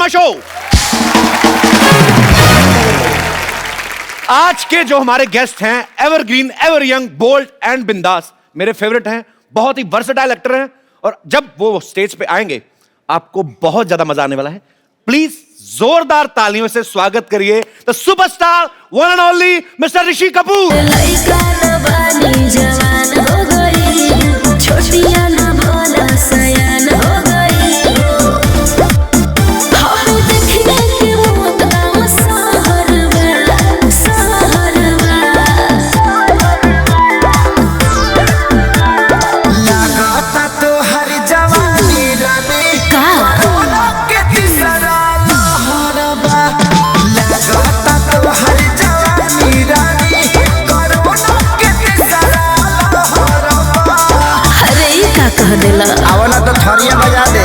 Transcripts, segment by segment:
Cinema show. आज के जो हमारे गेस्ट हैं, evergreen, ever young, bold and बिंदास, मेरे फेवरेट हैं। बहुत ही वर्सेटाइल एक्टर हैं और जब वो स्टेज पे आएंगे आपको बहुत ज्यादा मजा आने वाला है। प्लीज जोरदार तालियों से स्वागत करिए the superstar one and only mister Rishi Kapoor. आवला तो थरिया बजा दे।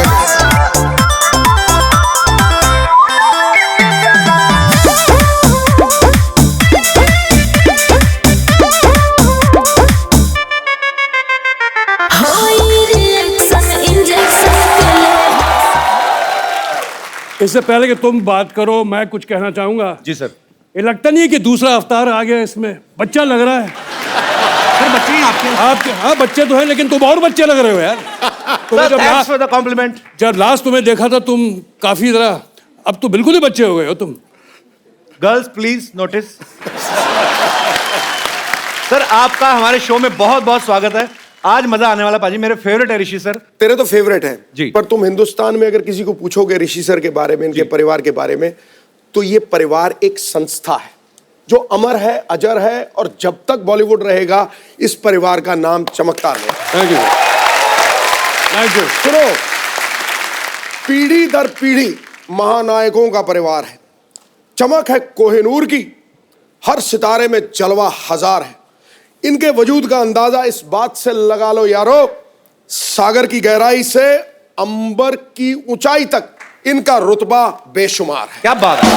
इससे पहले कि तुम बात करो मैं कुछ कहना चाहूंगा। जी सर। ये लगता नहीं है कि दूसरा अवतार आ गया, इसमें बच्चा लग रहा है। बच्चे हैं आपके? हाँ बच्चे तो हैं, लेकिन तुम और बच्चे लग रहे हो यार। जब लास्ट तुम्हें देखा था तुम काफी जरा, अब तो बिल्कुल ही बच्चे हो गए हो तुम। Girls please notice. सर आपका हमारे शो में बहुत बहुत स्वागत है। आज मजा आने वाला पाजी। मेरे फेवरेट है ऋषि सर। तेरे तो फेवरेट हैं जी। पर तुम हिंदुस्तान में अगर किसी को पूछोगे ऋषि सर के बारे में, इनके परिवार के बारे में, तो ये परिवार एक संस्था है जो अमर है, अजर है और जब तक बॉलीवुड रहेगा इस परिवार का नाम चमकता रहेगा। Thank you, thank you. सुनो, पीढ़ी दर पीढ़ी महानायकों का परिवार है। चमक है कोहिनूर की, हर सितारे में जलवा हजार है। इनके वजूद का अंदाजा इस बात से लगा लो यारो, सागर की गहराई से अंबर की ऊंचाई तक इनका रुतबा बेशुमार है। क्या बात है।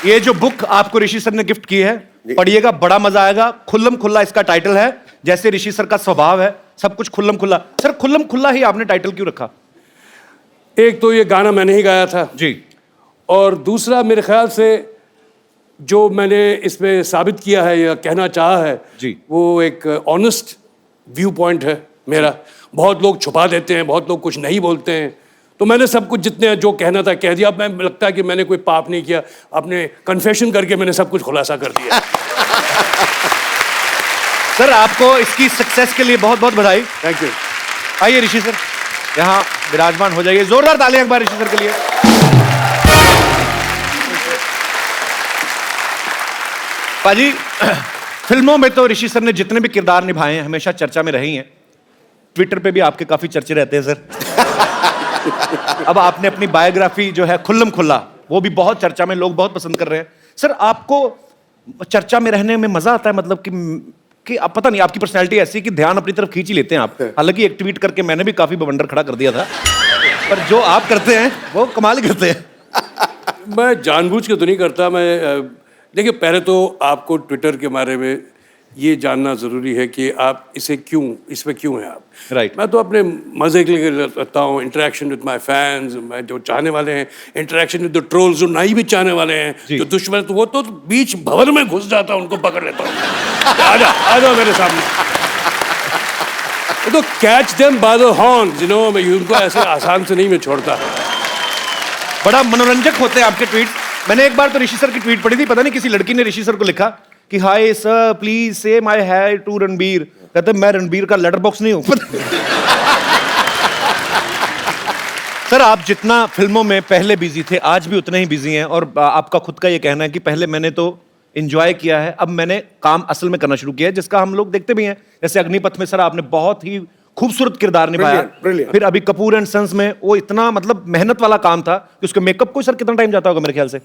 ये जो बुक आपको ऋषि सर ने गिफ्ट की है, पढ़िएगा, बड़ा मजा आएगा। खुल्लम खुल्ला इसका टाइटल है, जैसे ऋषि सर का स्वभाव है, सब कुछ खुल्लम खुल्ला। सर खुल्लम खुल्ला ही आपने टाइटल क्यों रखा? एक तो ये गाना मैंने ही गाया था जी, और दूसरा मेरे ख्याल से जो मैंने इसमें साबित किया है या कहना चाहा है जी, वो एक ऑनेस्ट व्यू पॉइंट है मेरा। बहुत लोग छुपा देते हैं, बहुत लोग कुछ नहीं बोलते हैं, तो मैंने सब कुछ जितने जो कहना था कह दिया। अब मैं लगता है कि मैंने कोई पाप नहीं किया, अपने कन्फेशन करके मैंने सब कुछ खुलासा कर दिया। सर आपको इसकी सक्सेस के लिए बहुत बहुत बधाई। Thank you. आइए ऋषि सर यहाँ विराजमान हो जाइए। जोरदार तालियां एक बार ऋषि सर के लिए। पाजी फिल्मों में तो ऋषि सर ने जितने भी किरदार निभाए हैं हमेशा चर्चा में रही हैं। ट्विटर पे भी आपके काफी चर्चे रहते हैं सर। अब आपने अपनी बायोग्राफी जो है खुल्लम खुल्ला, वो भी बहुत चर्चा में, लोग बहुत पसंद कर रहे हैं। सर आपको चर्चा में रहने में मजा आता है? मतलब कि आप पता नहीं, आपकी पर्सनैलिटी ऐसी कि ध्यान अपनी तरफ खींच ही लेते हैं आप। हालांकि एक ट्वीट करके मैंने भी काफी बवंडर खड़ा कर दिया था, पर जो आप करते हैं वो कमाल ही करते हैं। मैं जानबूझ के तो नहीं करता। मैं देखिए, पहले तो आपको ट्विटर के बारे में ये जानना ज़रूरी है कि आप इसमें क्यों हैं आप। राइट। मैं तो अपने मज़े के लिए रहता हूँ, इंटरेक्शन विद माय फैंस, मैं जो चाहने वाले हैं, इंटरेक्शन विद द ट्रोल्स जो नहीं भी चाहने वाले हैं, जो दुश्मन, तो वो तो बीच भवन में घुस जाता हूँ, उनको पकड़ लेता हूँ। आ जाओ मेरे सामने। तो catch them by the horns, you know. मैं उनको ऐसे आसान से नहीं मैं छोड़ता। बड़ा मनोरंजक होते हैं आपके ट्वीट। मैंने एक बार तो ऋषि सर की ट्वीट पढ़ी थी, पता नहीं किसी लड़की ने ऋषि सर को लिखा कि हाय सर प्लीज से माय हाय टू रणबीर। कहते मैं रणबीर का लेटर बॉक्स नहीं हूं। सर आप जितना फिल्मों में पहले बिजी थे आज भी उतने ही बिजी हैं, और आपका खुद का ये कहना है कि पहले मैंने तो एंजॉय किया है, अब मैंने काम असल में करना शुरू किया है, जिसका हम लोग देखते भी हैं। जैसे अग्निपथ में सर आपने बहुत ही खूबसूरत किरदार निभाया। फिर अभी कपूर एंड सन्स में वो इतना मतलब मेहनत वाला काम था कि उसके मेकअप को सर कितना टाइम जाता होगा मेरे ख्याल से?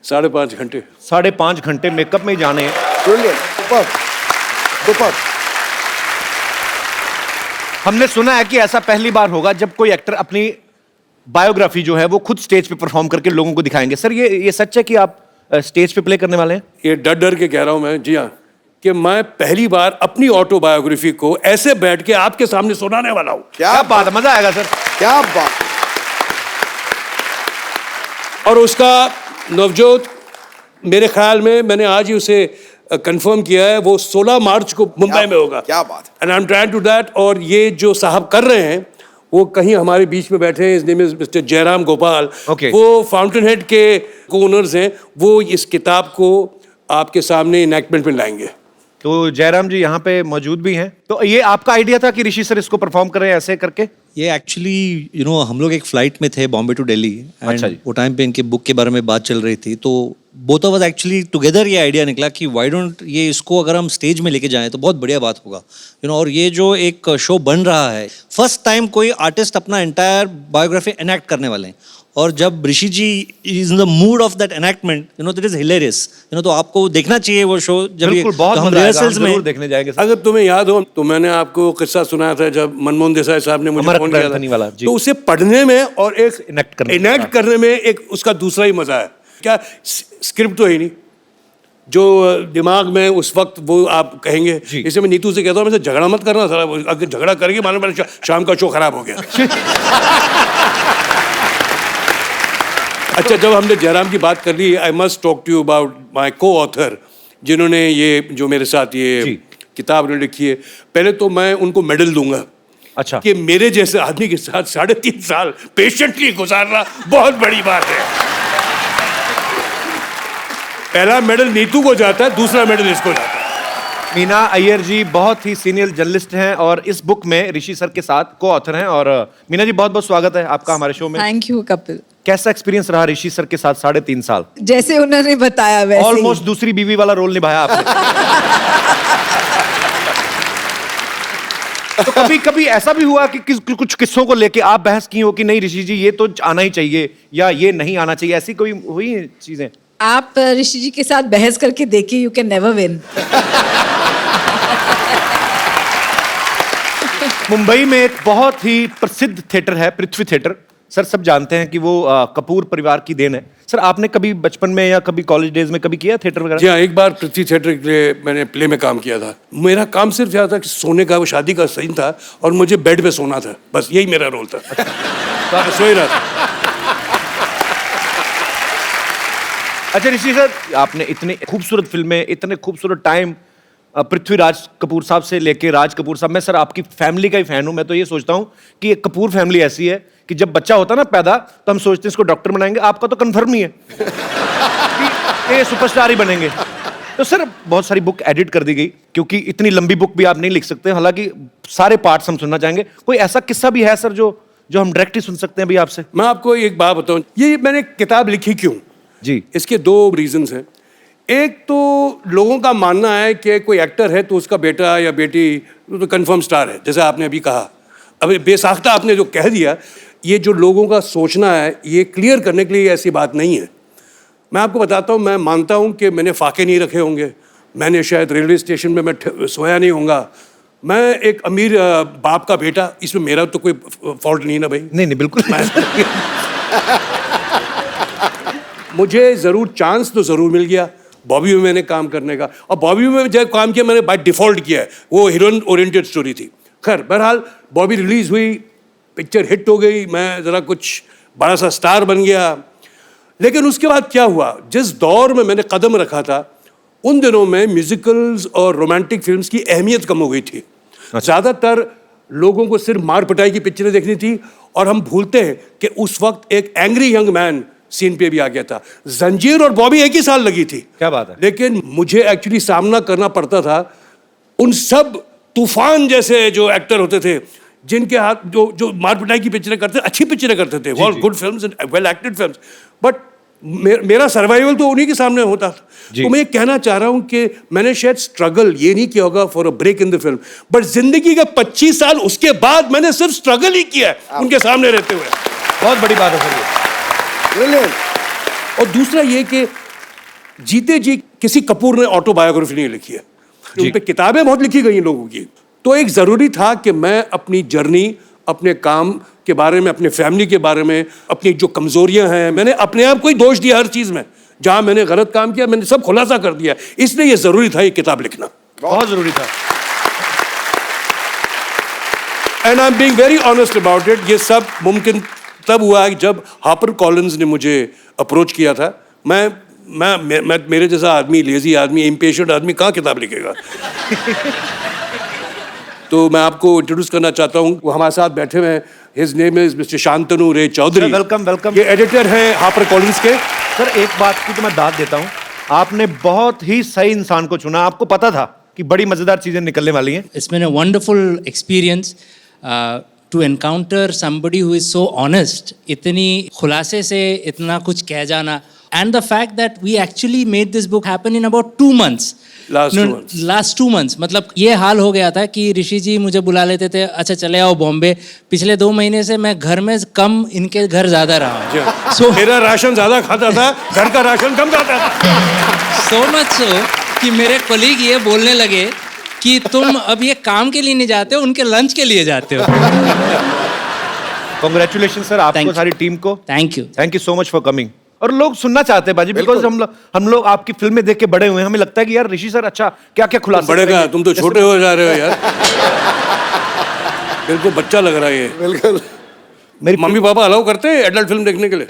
5.5 घंटे। 5.5 घंटे मेकअप में ही जाने हैं। हमने सुना है कि ऐसा पहली बार होगा जब कोई एक्टर अपनी बायोग्राफी जो है वो खुद स्टेज पे परफॉर्म करके लोगों को दिखाएंगे। सर ये सच है कि आप स्टेज पे प्ले करने वाले हैं? ये डर डर के कह रहा हूं मैं, जी हाँ, कि मैं पहली बार अपनी ऑटोबायोग्राफी को ऐसे बैठ के आपके सामने सुनाने वाला हूं। क्या बात है, मजा आएगा सर। क्या बात। और उसका नवजोत, मेरे ख्याल में मैंने आज ही उसे कंफर्म किया है, वो 16 मार्च को मुंबई में होगा। क्या बात है। And I am trying to that. और ये जो साहब कर रहे हैं वो कहीं हमारे बीच में बैठे हैं, इस name is mister Jairam Gopal. Okay. वो फाउंटेन हेड के ओनर्स हैं, वो इस किताब को आपके सामने इनैक्टमेंट में लाएंगे। तो जयराम जी यहाँ पे मौजूद भी हैं। तो ये आपका आइडिया था कि ऋषि सर इसको परफॉर्म कर रहे हैं ऐसे करके? ये एक्चुअली हम लोग एक फ्लाइट में थे बॉम्बे टू दिल्ली। अच्छा जी। वो टाइम पे इनके बुक के बारे में बात चल रही थी, तो both of us actually together ये आइडिया निकला कि व्हाई डोंट ये इसको अगर हम स्टेज में लेके जाएं तो बहुत बढ़िया बात होगा। और ये जो एक शो बन रहा है, फर्स्ट टाइम कोई आर्टिस्ट अपना एंटायर बायोग्राफी एनैक्ट करने वाले हैं। और जब Rishi ji is in the mood of that enactment, that is hilarious. तो आपको देखना चाहिए वो शो। जब बिल्कुल, बहुत हम मजा आएगा, हम रिहर्सल्स जरूर में देखने जाएंगे सर। अगर तुम्हें याद हो तो मैंने आपको किस्सा सुनाया था जब मनमोहन देसाई साहब ने मुझे अमर फोन किया अकबर वाला, जी। तो उसे पढ़ने में और एक Enact करने में। इनैक्ट करने में एक उसका दूसरा ही मजा है। क्या स्क्रिप्ट तो है ही नहीं, जो दिमाग में उस वक्त वो आप कहेंगे। जी। इसे मैं नीतू से कहता हूँ, मुझसे झगड़ा मत करना सारा, अगर झगड़ा करके मालूम पड़ा शाम का शो खराब हो गया। अच्छा, जब हमने जयराम की बात कर ली, I must talk to you about my co author, जिन्होंने ये जो मेरे साथ ये जी। किताब लिखी है। पहले तो मैं उनको मेडल दूंगा अच्छा। कि मेरे जैसे आदमी के साथ 3.5 साल पेशेंटली गुजारना बहुत बड़ी बात है। पहला मेडल नीतू को जाता है, दूसरा मेडल इसको जाता है। मीना अय्यर जी बहुत ही सीनियर जर्नलिस्ट हैं और इस बुक में ऋषि सर के साथ को ऑथर हैं। और मीना जी बहुत बहुत स्वागत है आपका हमारे शो में। Thank you Kapil. कैसा एक्सपीरियंस रहा ऋषि सर के साथ 3.5 साल? जैसे उन्होंने बताया वैसे ही। ऑलमोस्ट दूसरी बीवी वाला रोल निभाया आपने। तो कभी कभी ऐसा भी हुआ कि कुछ किस्सों को लेके आप बहस की हो कि नहीं ऋषि जी ये तो आना ही चाहिए या ये नहीं आना चाहिए, ऐसी कोई हुई है चीजें? आप ऋषि जी के साथ बहस करके देखिए, you can never win. Mumbai में एक बहुत ही प्रसिद्ध थिएटर है पृथ्वी थिएटर। सर सब जानते हैं कि वो कपूर परिवार की देन है। सर आपने कभी बचपन में या कभी कॉलेज डेज में कभी किया थिएटर वगैरह? जी हाँ, एक बार पृथ्वी थिएटर के लिए मैंने प्ले में काम किया था। मेरा काम सिर्फ यह था कि सोने का, वो शादी का सीन था और मुझे बेड पे सोना था, बस यही मेरा रोल था। तो मैं सो ही रहा था। अच्छा ऋषि सर, आपने इतनी खूबसूरत फिल्में, इतने खूबसूरत टाइम पृथ्वीराज कपूर साहब से लेके राज कपूर साहब, मैं सर आपकी फैमिली का ही फैन हूं। मैं तो ये सोचता हूं कि एक कपूर फैमिली ऐसी है कि जब बच्चा होता ना पैदा तो हम सोचते हैं इसको डॉक्टर बनाएंगे। आपका तो कन्फर्म ही है कि ये सुपरस्टार ही बनेंगे। तो सर बहुत सारी बुक एडिट कर दी गई क्योंकि इतनी लंबी बुक भी आप नहीं लिख सकते, हालांकि सारे पार्ट्स हम सुनना चाहेंगे। कोई ऐसा किस्सा भी है सर जो हम डायरेक्ट ही सुन सकते हैं अभी आपसे? मैं आपको एक बात बताऊं, ये मैंने किताब लिखी क्यों जी। इसके 2 रीजंस हैं। एक तो लोगों का मानना है कि कोई एक्टर है तो उसका बेटा या बेटी तो कंफर्म स्टार है, जैसे आपने अभी कहा। अभी बेसाख्ता आपने जो कह दिया, ये जो लोगों का सोचना है, ये क्लियर करने के लिए ऐसी बात नहीं है। मैं आपको बताता हूँ, मैं मानता हूँ कि मैंने फाके नहीं रखे होंगे, मैंने शायद रेलवे स्टेशन में मैं सोया नहीं होऊंगा, मैं एक अमीर बाप का बेटा, इसमें मेरा तो कोई फॉल्ट नहीं ना भाई। नहीं बिल्कुल। मुझे ज़रूर चांस तो ज़रूर मिल गया बॉबी में मैंने काम करने का, और बॉबी में जब काम किया मैंने बाय डिफ़ॉल्ट किया है, वो हीरोइन ओरिएंटेड स्टोरी थी। खैर बहरहाल बॉबी रिलीज़ हुई, पिक्चर हिट हो गई, मैं ज़रा कुछ बड़ा सा स्टार बन गया। लेकिन उसके बाद क्या हुआ, जिस दौर में मैंने कदम रखा था उन दिनों में म्यूजिकल्स और रोमांटिक फिल्म्स की अहमियत कम हो गई थी। ज़्यादातर लोगों को सिर्फ मार पिटाई की पिक्चरें देखनी थी, और हम भूलते हैं कि उस वक्त एक एंग्री यंग मैन सीन पे भी आ गया था। जंजीर और बॉबी एक ही साल लगी थी। क्या बात है। लेकिन मुझे एक्चुअली सामना करना पड़ता था उन सब तूफान जैसे जो एक्टर होते थे, जिनके हाथ जो मार पिटाई की पिक्चरें करते, अच्छी पिक्चरें करते थे, all good films and well acted films, but मेरा सर्वाइवल तो उन्हीं के सामने होता था। तो मैं ये कहना चाह रहा हूं कि मैंने शायद स्ट्रगल ये नहीं किया होगा for a break in the film, but जिंदगी के 25 साल उसके बाद मैंने सिर्फ स्ट्रगल ही किया है उनके सामने रहते हुए। बहुत बड़ी बात है सर ये। और दूसरा ये कि जीते जी किसी कपूर ने ऑटोबायोग्राफी नहीं लिखी है, उन पे किताबें बहुत लिखी गई हैं लोगों की। तो एक जरूरी था कि मैं अपनी जर्नी, अपने काम के बारे में, अपने फैमिली के बारे में, अपनी जो कमजोरियां हैं, मैंने अपने आप को ही दोष दिया हर चीज में, जहां मैंने गलत काम किया मैंने सब खुलासा कर दिया, इसलिए ये जरूरी था ये किताब लिखना। बहुत जरूरी था। And I am being very honest about it. ये सब मुमकिन तब हुआ जब हापर कॉलिंस ने मुझे अप्रोच किया था। मैं मेरे जैसा आदमी, लेजी आदमी, इम्पेशेंट आदमी कहाँ किताब लिखेगा। तो मैं आपको इंट्रोड्यूस करना चाहता हूँ, वो हमारे साथ बैठे हुए हैं। His name is mister Shantanu Ray Chaudhuri. Welcome welcome. ये एडिटर हैं हापर कॉलिंस के। सर एक बात की तो मैं दाद देता हूँ, आपने बहुत ही सही इंसान को चुना। आपको पता था कि बड़ी मजेदार चीजें निकलने वाली हैं। It's been a wonderful experience to encounter somebody who is so honest, इतनी खुलासे से इतना कुछ कह जाना, and the fact that we actually made this book happen in about 2 months. Last 2 months. मतलब ये हाल हो गया था कि ऋषि जी मुझे बुला लेते थे, अच्छा चले आओ बॉम्बे। पिछले 2 महीने से मैं घर में कम, इनके घर ज्यादा रहा हूँ। So मेरा राशन ज्यादा खाता था, घर का राशन कम खाता था। So much so कि मेरे कोलीग ये बोलने लगे कि तुम अब ये काम के लिए नहीं जाते हो, उनके लंच के लिए जाते हो। कांग्रेचुलेशन सर आपको, Thank you. सारी टीम को। Thank you so much for coming. और लोग सुनना चाहते हैं बाजी, बिकॉज हम लोग आपकी फिल्में देख के बड़े हुए हैं। हमें लगता है कि यार ऋषि सर अच्छा क्या क्या खुलासा बड़े करेंगे। का तुम तो छोटे हो जा रहे हो यार। बिल्कुल बच्चा लग रहा है ये। बिल्कुल। मेरी मम्मी पापा अलाउ करते हैं एडल्ट फिल्म देखने के लिए?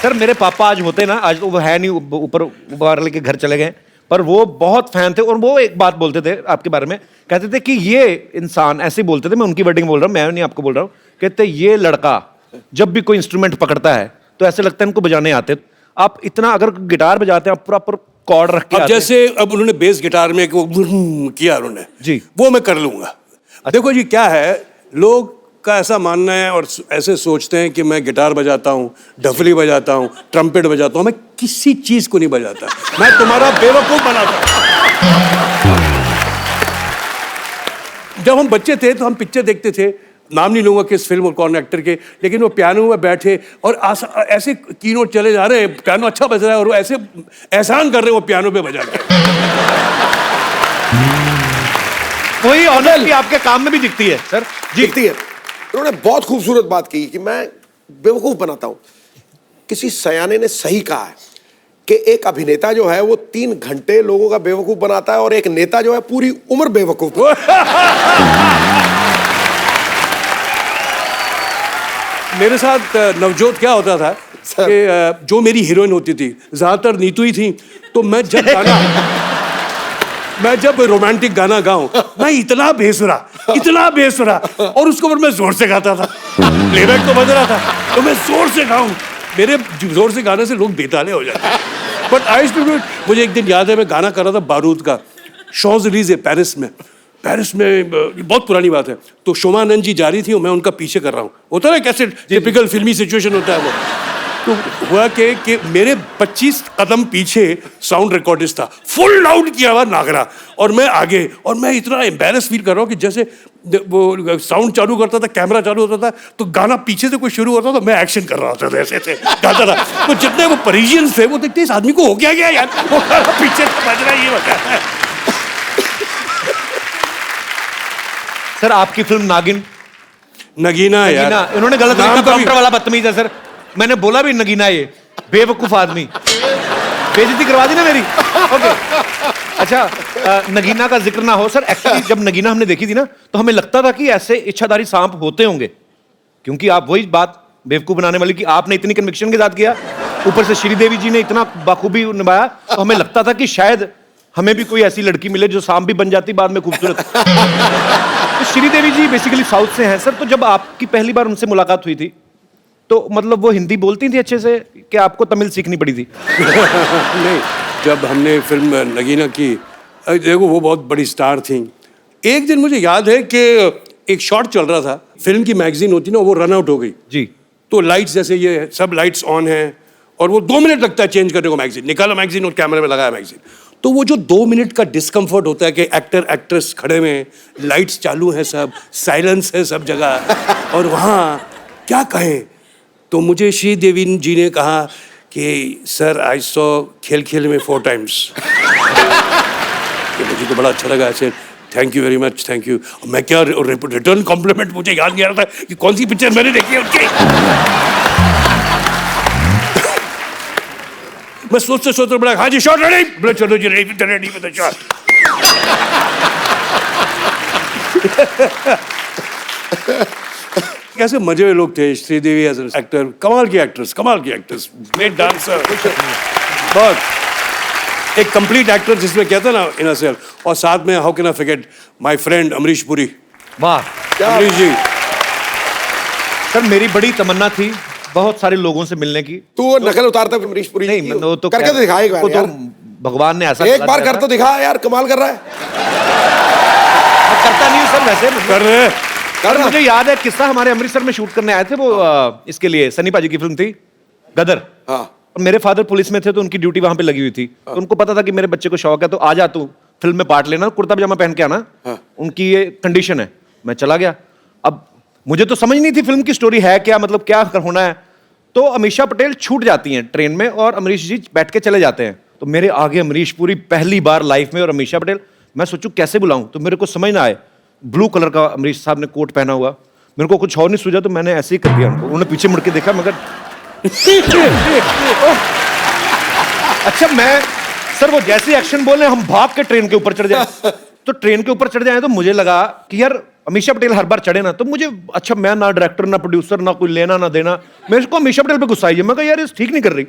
सर मेरे पापा आज होते ना, आज तो वो है नहीं, ऊपर बाहर लेके घर चले गए, पर वो बहुत फैन थे। और वो एक बात बोलते थे आपके बारे में, कहते थे कि ये इंसान, ऐसे बोलते थे, मैं उनकी वर्डिंग बोल रहा हूँ, मैं नहीं आपको बोल रहा हूँ, कहते ये लड़का जब भी कोई इंस्ट्रूमेंट पकड़ता है तो ऐसे लगता है इनको बजाने आते। आप इतना अगर गिटार बजाते हैं, आप प्रॉपर कॉर्ड रख के अब आते हैं। जैसे अब उन्होंने बेस गिटार में वो किया उन्होंने जी। वो मैं कर लूंगा। देखो जी क्या है, लोग का ऐसा मानना है और ऐसे सोचते हैं कि मैं गिटार बजाता हूँ, डफली बजाता हूँ, ट्रम्पेट बजाता हूँ। मैं किसी चीज को नहीं बजाता, मैं तुम्हारा बेवकूफ बनाता हूँ। जब हम बच्चे थे तो हम पिक्चर देखते थे, नाम नहीं लूंगा किस फिल्म और कौन एक्टर के, लेकिन वो पियानो में बैठे और ऐसे कीनोट चले जा रहे हैं, पियानो अच्छा बज रहा है और वो ऐसे एहसान कर रहे हैं वो पियानो पे बजा के। वही ऑनेस्टी आपके काम में भी दिखती है सर जी। दिखती है। उन्होंने बहुत खूबसूरत बात की कि मैं बेवकूफ बनाता हूं। किसी सयाने ने सही कहा है कि एक अभिनेता जो है वो 3 घंटे लोगों का बेवकूफ बनाता है और एक नेता जो है पूरी उम्र बेवकूफ। मेरे साथ नवजोत क्या होता था कि जो मेरी हीरोइन होती थी ज्यादातर नीतू ही थी, तो मैं जब रोमांटिक गाना गाऊं, मैं इतना बेसुरा और उसको पर मैं जोर से गाता था। प्लेबैक तो बज रहा था तो मैं जोर से गाऊं, मेरे जोर से गाने से लोग बेताले हो जाते। But I used to do it. मुझे एक दिन याद है मैं गाना कर रहा था बारूद का, शॉज़-एलीज़े पेरिस में बहुत पुरानी बात है। तो शोमानंद जी जा रही थी और मैं उनका पीछे कर रहा हूँ, होता है कैसे टिपिकल फिल्मी सिचुएशन होता है वो। तो हुआ कि मेरे 25 कदम पीछे साउंड रिकॉर्डिस्ट था, फुल लाउड किया हुआ नागरा, और मैं आगे, और मैं इतना एम्बैरस फील कर रहा हूँ कि जैसे वो साउंड चालू करता था, कैमरा चालू होता था, तो गाना पीछे से कोई शुरू होता था, मैं एक्शन कर रहा होता था, ऐसे गाता था। तो जितने वो परिजियंस थे वो देखते इस आदमी को हो गया यार, वो गाना पीछे से बज रहा है, ये बता है। सर आपकी फिल्म नागिन, नगीना यार, इन्होंने गलत नाम लिखा, का भी- डॉक्टर वाला बदतमीज है सर। मैंने बोला भी नगीना, ये बेवकूफ आदमी, बेइज्जती करवा दी ना मेरी। ओके अच्छा, नगीना का जिक्र ना हो सर। एक्चुअली जब नगीना हमने देखी थी ना, तो हमें लगता था कि ऐसे इच्छाधारी सांप होते होंगे, क्योंकि आप वही बात बेवकूफ बनाने वाली कि आपने इतनी कन्विक्शन के साथ किया, ऊपर से श्रीदेवी जी ने इतना बाखूबी निभाया, तो हमें लगता था कि शायद हमें भी कोई ऐसी लड़की मिले जो सांप भी बन जाती बाद में खूबसूरत। तो श्रीदेवी जी बेसिकली साउथ से हैं सर। तो जब आपकी पहली बार उनसे मुलाकात हुई थी, तो मतलब वो हिंदी बोलती थी अच्छे से कि आपको तमिल सीखनी पड़ी थी? नहीं, जब हमने फिल्म नगीना की, देखो वो बहुत बड़ी स्टार थी। एक दिन मुझे याद है कि एक शॉट चल रहा था, फिल्म की मैगजीन होती ना, वो रन आउट हो गई जी। तो लाइट्स, जैसे ये सब लाइट्स ऑन हैं और वो 2 मिनट लगता है चेंज करने को मैगजीन, निकाला मैगजीन और कैमरे में लगाया मैगजीन। तो वो जो 2 मिनट का डिस्कम्फर्ट होता है कि एक्टर एक्ट्रेस खड़े हुए हैं, लाइट्स चालू हैं, सब साइलेंस है सब जगह, और वहाँ क्या कहें। तो मुझे श्रीदेवी जी ने कहा कि सर आई सॉ खेल खेल में 4 times। मुझे तो बड़ा अच्छा लगा ऐसे, thank you very much, thank you. मैं क्या रिटर्न कॉम्प्लीमेंट, मुझे याद नहीं आ रहा था कि कौन सी पिक्चर मैंने देखी है उनकी। मैं सोचते सोचते बोला हाँ जी शॉट रेडी, बोले चलो जी ready ready with the shot. कैसे मजे हुए लोग थे। श्रीदेवी एज एन एक्टर, कमाल की एक्ट्रेस, ग्रेट डांसर, बहुत एक कंप्लीट एक्टर जिसमें कहता ना इन अ सेल्फ। और साथ में how can I forget my friend Amrish Puri. वाह अमरीश जी, सर, मेरी बड़ी तमन्ना थी बहुत सारे लोगों से मिलने की। तू वो नकल उतारता है अमरीश पुरी नहीं, की? वो तो करके तो दिखा एक बार वो तो यार। भगवान ने ऐसा एक कला बार दिया कर था। तो दिखा यार, कमाल कर रहा है। मैं करता नहीं हूँ सर वैसे। कर रहे हैं। सर मुझे याद है किस्सा, हमारे अमृतसर में शूट करने आए थे वो इसके लिए सनी पाजी की फिल्म थी गदर। हाँ। और मेरे फादर पुलिस में थे तो उनकी ड्यूटी वहां पे लगी हुई थी। तो उनको पता था कि मेरे बच्चे को शौक है तो आ जा तू फिल्म में पार्ट लेना, कुर्ता पजामा पहन के आना। उनकी ये कंडीशन है। मैं चला गया। अब मुझे तो समझ नहीं थी फिल्म की स्टोरी है क्या, मतलब क्या होना है। तो अमीषा पटेल छूट जाती हैं ट्रेन में और अमरीश जी बैठ के चले जाते हैं। तो मेरे आगे अमरीश पुरी पहली बार लाइफ में और अमीषा पटेल। मैं सोचूं कैसे बुलाऊं, तो मेरे को समझ ना आए। ब्लू कलर का अमरीश साहब ने कोट पहना हुआ, मेरे को कुछ और नहीं सूझा तो मैंने ऐसे ही कर दिया उनको। उन्होंने पीछे मुड़ के देखा मगर अच्छा मैं सर वो जैसे एक्शन बोले हम भाग के ट्रेन के ऊपर चढ़ जाए। तो ट्रेन के ऊपर चढ़ जाए तो मुझे लगा कि यार अमीषा पटेल हर बार चढ़े ना, तो मुझे अच्छा मैं ना डायरेक्टर ना प्रोड्यूसर ना कोई लेना ना देना, मेरे को अमीषा पटेल पे गुस्सा आई है। मैं कहा यार इस ठीक नहीं कर रही।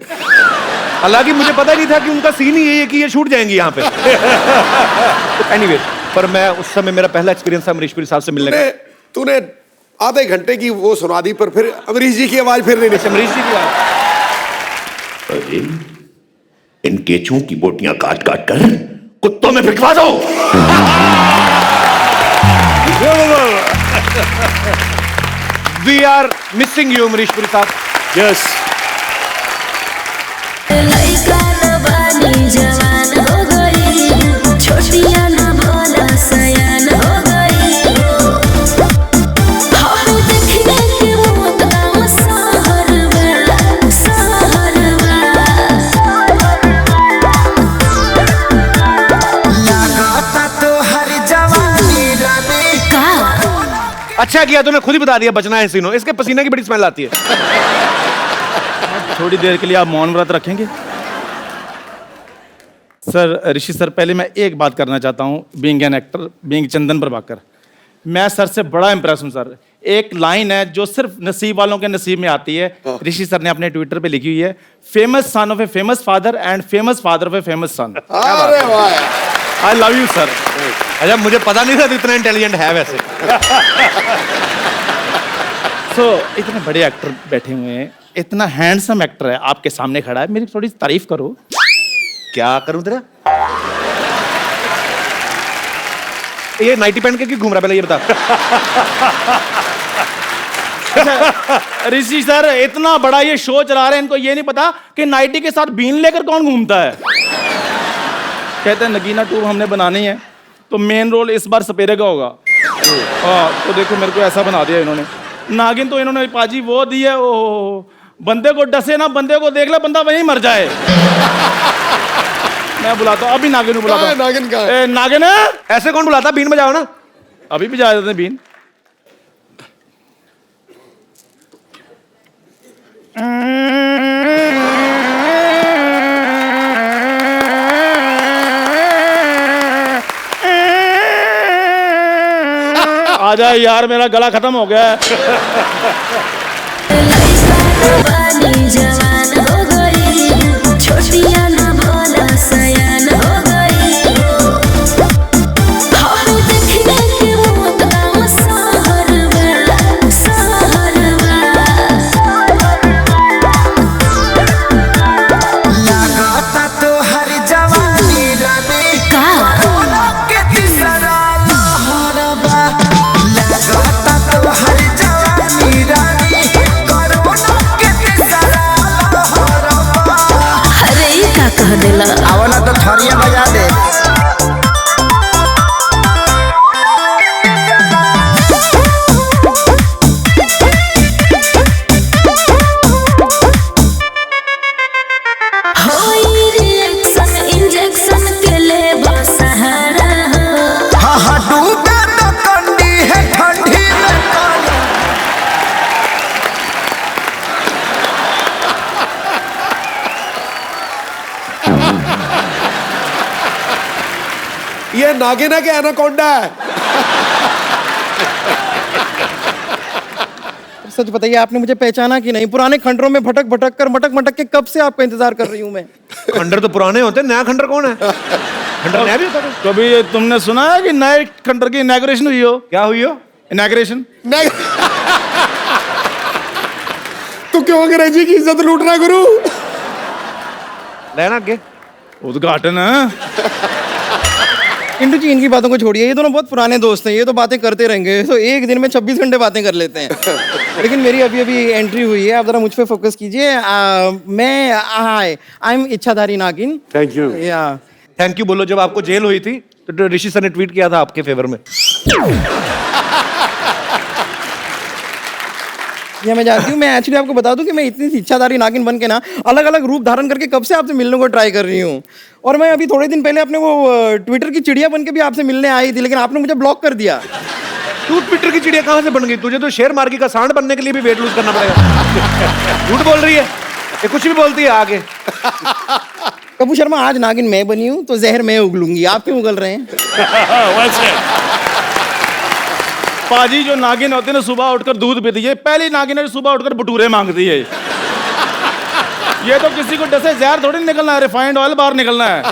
हालांकि मुझे पता नहीं था कि उनका सीन ही यही है कि ये छूट जाएंगी यहाँ पे। एनीवे, पर मैं उस समय मेरा पहला एक्सपीरियंस था अमरीश पुरी साहब से मिलने का। तूने आधे घंटे की वो सुना दी पर फिर अमरीश जी की आवाज फिर नहीं निकली। अमरीश जी की बात। अरे इन केचुओं की बोटियां काट काट कर कुत्तों में फिकवा दो। We are missing you Amrish Puri साहब। यस, लइका न बानी जवान हो गई, छोटिया न भोला सयान हो गई। हर देखने के मौत गाँव सहरवा, सहरवा। लागता तो हर जवानी रानी का अच्छा किया तूने खुद ही बता दिया बचना है सीनो, इसके पसीने की बड़ी स्मेल आती है। थोड़ी देर के लिए आप मौन व्रत रखेंगे? सर ऋषि सर, पहले मैं एक बात करना चाहता हूँ। बीइंग एन एक्टर, बीइंग चंदन प्रभाकर, मैं सर से बड़ा इंप्रेस हूँ सर। एक लाइन है जो सिर्फ नसीब वालों के नसीब में आती है। ऋषि सर ने अपने ट्विटर पे लिखी हुई है, famous son of a famous father and famous father of a famous son. अरे वाह, आई लव यू सर। अच्छा मुझे पता नहीं था इतना इंटेलिजेंट है वैसे। इतने बड़े एक्टर बैठे हुए हैं, इतना हैंडसम एक्टर है आपके सामने खड़ा है, मेरी थोड़ी तारीफ करो। क्या करूं तेरा? ये नाइटी पहन के क्यों घूम रहा पहले ये बता। ऋषि सर, इतना बड़ा ये शो चला रहे हैं, इनको ये नहीं पता कि नाइटी के साथ बीन लेकर कौन घूमता है। कहते हैं नगीना 2 हमने बनानी है तो मेन रोल इस बार सपेरे का होगा। हाँ, तो देखो मेरे को ऐसा बना दिया इन्होंने। नागिन तो इन्होंने पाजी वो दी है, ओ बंदे को डसे ना, बंदे को देख ले बंदा वहीं मर जाए। मैं बुलाता हूँ अभी, नागिन को बुलाता हूँ। नागिन कहाँ है? ए, नागिन है? ऐसे कौन बुलाता? बीन बजाओ ना। अभी भी जा देते हैं बीन। आ जाए यार, मेरा गला खत्म हो गया है। लइका न बानी जवान हो गई, छोटिया न भोला सयान हो गई। हर देखने के मौत गाँव सहरवा, सहरवा। लागता तो हर जवानी रानी का के तीसरा लहरबा। लागता तो हर जवानी रानी कोरोना के तीसरा लहरबा। नागिन है कि एनाकोंडा है? सच बताइए, आपने मुझे पहचाना कि नहीं? पुराने खंडरों में भटक भटक कर मटक मटक के कब से आपका इंतजार कर रही हूँ मैं। खंडर तो पुराने होते हैं, नया खंडर कौन है? खंडर नया भी होता है। कभी ये तुमने सुना है कि नए खंडर की इनॉग्रेशन हुई हो? क्या हुई हो? इनॉग्रेशन। तू क्यों अंग्रेजी की इज्जत लूट रहा है गुरु? लेना आगे उद्घाटन। इंटू जी, इनकी बातों को छोड़िए, ये दोनों बहुत पुराने दोस्त हैं, ये तो बातें करते रहेंगे, तो एक दिन में 26 घंटे बातें कर लेते हैं। लेकिन मेरी अभी अभी एंट्री हुई है, आप जरा मुझ पे फोकस कीजिए। मैं आई एम इच्छाधारी नागिन। Thank you. या थैंक यू बोलो। जब आपको जेल हुई थी तो ऋषि सर ने ट्वीट किया था आपके फेवर में। ये मैं जानती हूँ। मैं एक्चुअली आपको बता दूं कि मैं इतनी सी इच्छाधारी नागिन बन के ना अलग अलग रूप धारण करके कब से आपसे मिलने को ट्राई कर रही हूँ। और मैं अभी थोड़े दिन पहले अपने वो ट्विटर की चिड़िया बन के भी आपसे मिलने आई थी, लेकिन आपने मुझे ब्लॉक कर दिया। तू ट्विटर की चिड़िया कहाँ से बन गई? तुझे तो शेयर मार्केट का सांड बनने के लिए भी वेट लूज करना पड़ेगा। झूठ बोल रही है ये, कुछ भी बोलती है आगे। कपूर शर्मा, आज नागिन मैं बनी हूँ तो जहर मैं उगलूंगी, आप क्यों उगल रहे हैं? वैसे पाजी जो नागिन होते हैं ना, सुबह उठकर दूध पीती है। पहली नागिन है जो सुबह उठकर भटूरे मांगती है। ये तो किसी को डसे जहर थोड़ी निकलना है, रिफाइंड ऑयल बाहर निकलना है।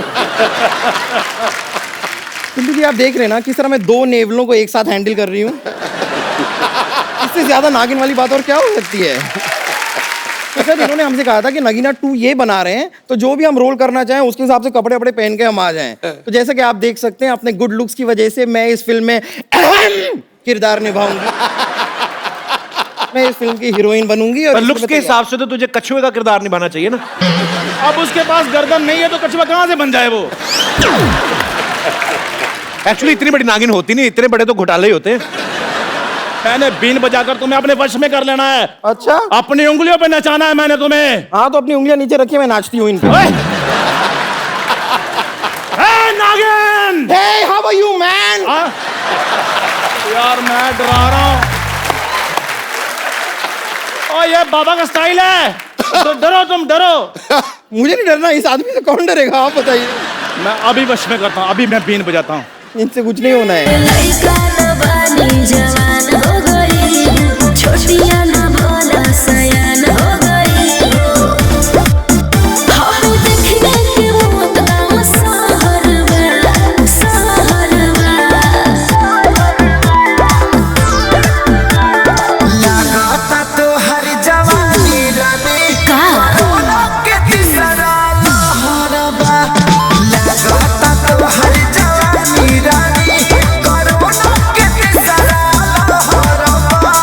किंतु जी, आप देख रहे हैं ना किस तरह मैं दो नेवलों को एक साथ हैंडल कर रही हूँ। इससे ज्यादा नागिन वाली बात और क्या हो सकती है? सर, इन्होंने हमसे कहा था कि नगीना 2 ये बना रहे हैं, तो जो भी हम रोल करना चाहें उसके हिसाब से कपड़े वपड़े पहन के हम आ जाएं। तो जैसा कि आप देख सकते हैं, अपने गुड लुक्स की वजह से मैं इस फिल्म में किरदार निभाऊंगी। मैं इस फिल्म की हीरोइन बनूंगी। और लुक्स के हिसाब से तो तुझे कछुए का किरदार निभाना चाहिए ना। अब उसके पास गर्दन नहीं है तो कछुआ कहाँ से बन जाए वो? एक्चुअली इतनी बड़ी नागिन होती नहीं, इतने बड़े तो घोटाले ही होते हैं। मैंने बीन बजाकर तुम्हें अपने वश में कर लेना है। अच्छा, अपनी उंगलियों पे नचाना है मैंने तुम्हें। हाँ तो अपनी उंगलियां नीचे रखिए, मैं नाचती हूँ इन पे। नागिन! Hey, how are you, man? यार मैं डरा रहा हूँ। ओ ये बाबा का स्टाइल है। तो डरो, तुम डरो। मुझे नहीं डरना, इस आदमी से कौन डरेगा, आप बताइए। मैं अभी वश में करता हूँ, अभी मैं बीन बजाता हूँ। इनसे कुछ नहीं होना है। लइका न बानी जवान हो गई, छोटिया न भोला सयान हो गई। हम देखने के मौत का सहरवा, सहरवा। लागता तो हर जवानी रानी का के तीसरा लहरबा। लागता तो हर जवानी रानी कोरोना के तीसरा लहरबा।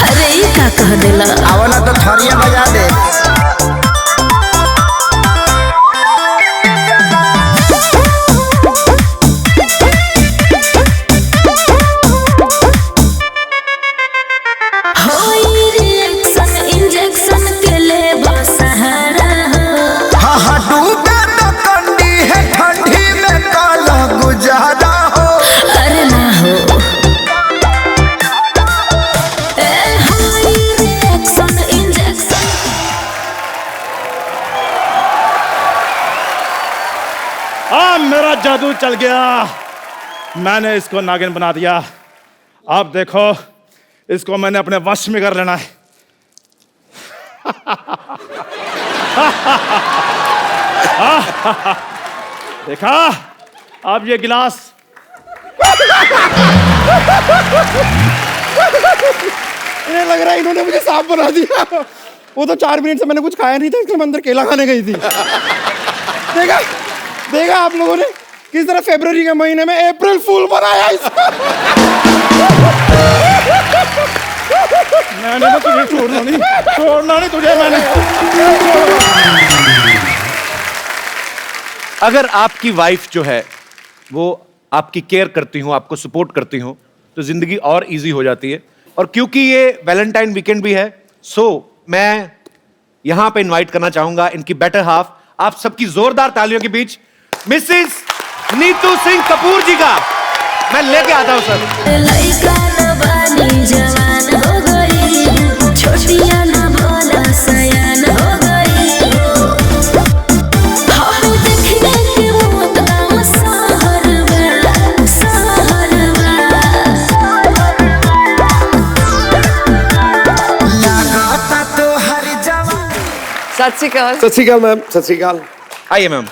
अरे ई का कह देला? आवला तो थरिया बजा दे। होई रिएक्शन इंजेक्शन के ले सहारा हो। हाँ हाँ डूबे तो कंडी है, ठंडी में काला गुजारा हो। अरे ना हो। ए होई रिएक्शन इंजेक्शन। मेरा जादू चल गया। मैंने इसको नागिन बना दिया। अब देखो, इसको मैंने अपने वश में कर लेना है। देखा, अब ये गिलास इन्हें लग रहा है इन्होंने मुझे सांप बना दिया। वो तो 4 मिनट से मैंने कुछ खाया नहीं था, इसलिए मैं अंदर केला खाने गई थी। देखा देखा आप लोगों ने किस तरह फरवरी के महीने में अप्रैल फूल बनाया इसका। मैंने तो तुझे छोड़ना नहीं तुझे मैंने। अगर आपकी वाइफ जो है वो आपकी केयर करती हो, आपको सपोर्ट करती हो, तो जिंदगी और इजी हो जाती है। और क्योंकि ये वैलेंटाइन वीकेंड भी है, सो मैं यहां पे इनवाइट करना चाहूंगा इनकी बेटर हाफ, आप सबकी जोरदार तालियों के बीच मिसेस नीतू सिंह कपूर जी का मैं लेके आता हूं सर। लइका न बानी जवान हो गई, छोटिया न भोला सयान हो गई। हम देखने के मौत का सहरवा, सत श्री अकाल। सत श्री अकाल मैम, सत श्री अकाल। आइए मैम।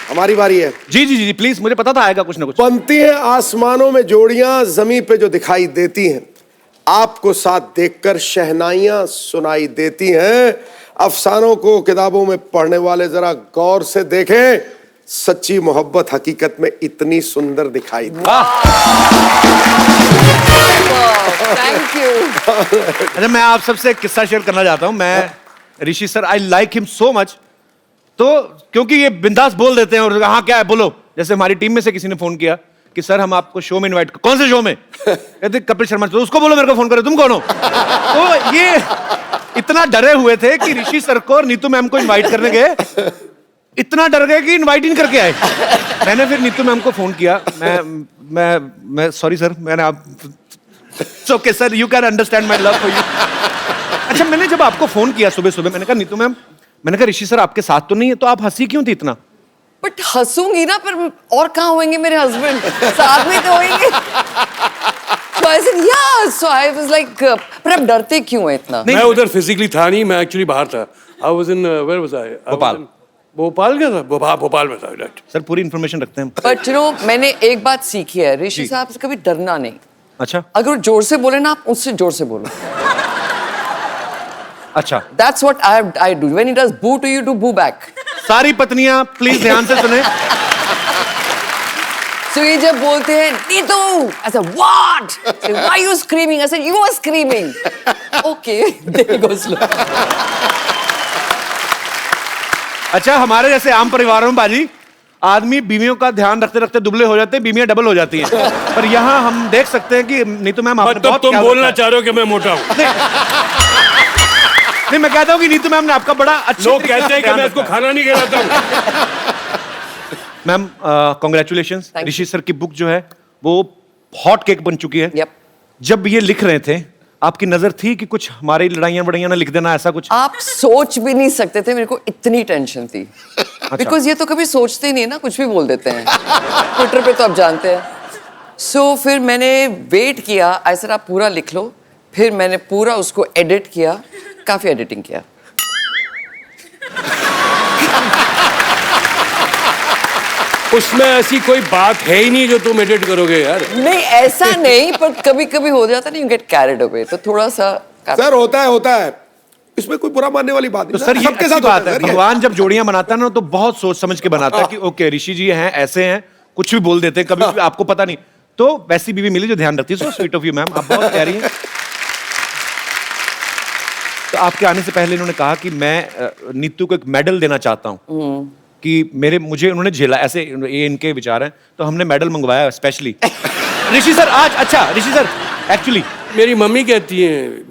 हमारी बारी है। जी जी जी प्लीज, मुझे पता था आएगा कुछ ना कुछ। बनती हैं आसमानों में जोड़ियां, जमीन पे जो दिखाई देती हैं, आपको साथ देखकर शहनाइयां सुनाई देती हैं। अफसानों को किताबों में पढ़ने वाले जरा गौर से देखें, सच्ची मोहब्बत हकीकत में इतनी सुंदर दिखाई दी। Thank you. अच्छा, मैं आप सबसे एक किस्सा शेयर करना चाहता हूं। मैं Rishi sir, I like him so much. तो क्योंकि ये बिंदास बोल देते हैं और हाँ क्या है बोलो। जैसे हमारी टीम में से किसी ने फोन किया कि सर हम आपको शो में इनवाइट, कौन से शो में? कहते कपिल शर्मा। तो उसको बोलो मेरे को फोन करे, तुम कौन हो? तो ये इतना डरे हुए थे कि ऋषि सर को और नीतू मैम को इनवाइट करने गए, इतना डर गए कि इनवाइट ही नहीं करके आए। मैंने फिर नीतू मैम को फोन किया। मैं सॉरी सर, मैंने आप okay sir, you can understand my love for you. अच्छा, मैंने जब आपको फोन किया सुबह सुबह, मैंने कहा नीतू मैम, मैंने कहा ऋषि सर आपके साथ तो नहीं है, तो आप हंसी क्यों थी इतना? बट हंसूंगी ना, पर और कहाँ होंगे मेरे हस्बैंड? साथ में तो होंगे। So I said, yeah. So I was like, पर आप डरते क्यों हैं इतना? मैं उधर फिजिकली था नहीं, मैं एक्चुअली बाहर था। I was in where was I? Bhopal. Bhopal का था, भोपाल में था। सर पूरी इन्फॉर्मेशन रखते हैं। बट यू नो, मैंने एक बात सीखी है ऋषि साहब से, कभी डरना नहीं। अच्छा अगर वो जोर से बोले ना, आप उससे जोर से बोलो। अच्छा, That's what I do. When he does boo to you, do boo back. सारी पत्नियां प्लीज ध्यान से सुने। So ये जब बोलते हैं Neetu, I said what? Say, why are you screaming? I said you were screaming. Okay, there he goes. अच्छा, हमारे जैसे आम परिवारों में बाजी आदमी बीवियों का ध्यान रखते रखते दुबले हो जाते हैं, बीवियां डबल हो जाती हैं। पर यहाँ हम देख सकते हैं कि नीतू मैम आपने मतलब बहुत तुम ख्याल बोलना रखा चाह रहे हो कि मैं मोटा हूँ? नहीं, मैं कहता हूँ कि नीतू मैम ने आपका बड़ा अच्छा लोग कहते हैं कि मैं इसको खाना नहीं खिलाता हूँ। Ma'am congratulations. ऋषि सर की बुक जो है वो हॉट केक बन चुकी है। Yep. जब ये लिख रहे थे आपकी नजर थी कि कुछ हमारी लड़ाइयां बड़ाइयां ना लिख देना, ऐसा कुछ? आप सोच भी नहीं सकते थे, मेरे को इतनी टेंशन थी। बिकॉज ये तो कभी सोचते ही नहीं ना, कुछ भी बोल देते हैं। ट्विटर पे तो आप जानते हैं। सो फिर मैंने वेट किया, ऐसा आप पूरा लिख लो। फिर मैंने पूरा उसको एडिट किया, काफी एडिटिंग किया। उसमें ऐसी कोई बात है ही नहीं जो तुम एडिट करोगे यार। नहीं, ऐसा नहीं, पर कभी कभी हो जाता नहीं, यू गेट कैरिड अवे, तो थोड़ा सा। सर होता है, इसमें कोई बुरा मानने वाली बात नहीं। तो सर ये सबके अच्छी साथ बात होता है। सर ये। भगवान जब जोड़ियां बनाता है ना तो बहुत सोच समझ के बनाता है कि ओके ऋषि जी हैं, ऐसे हैं, कुछ भी बोल देते हैं, कभी भी आपको पता नहीं। तो वैसी बीवी मिली जो ध्यान रखती है। So sweet of you ma'am, आप बहुत प्यारी हैं। तो आपके आने से पहले इन्होंने कहा कि मैं नीतू को एक मेडल देना चाहता हूँ कि मुझे उन्होंने झेला, ऐसे ये इनके विचार हैं। तो हमने मेडल मंगवाया स्पेशली। ऋषि सर आज, अच्छा ऋषि सर एक्चुअली मेरी मम्मी कहती है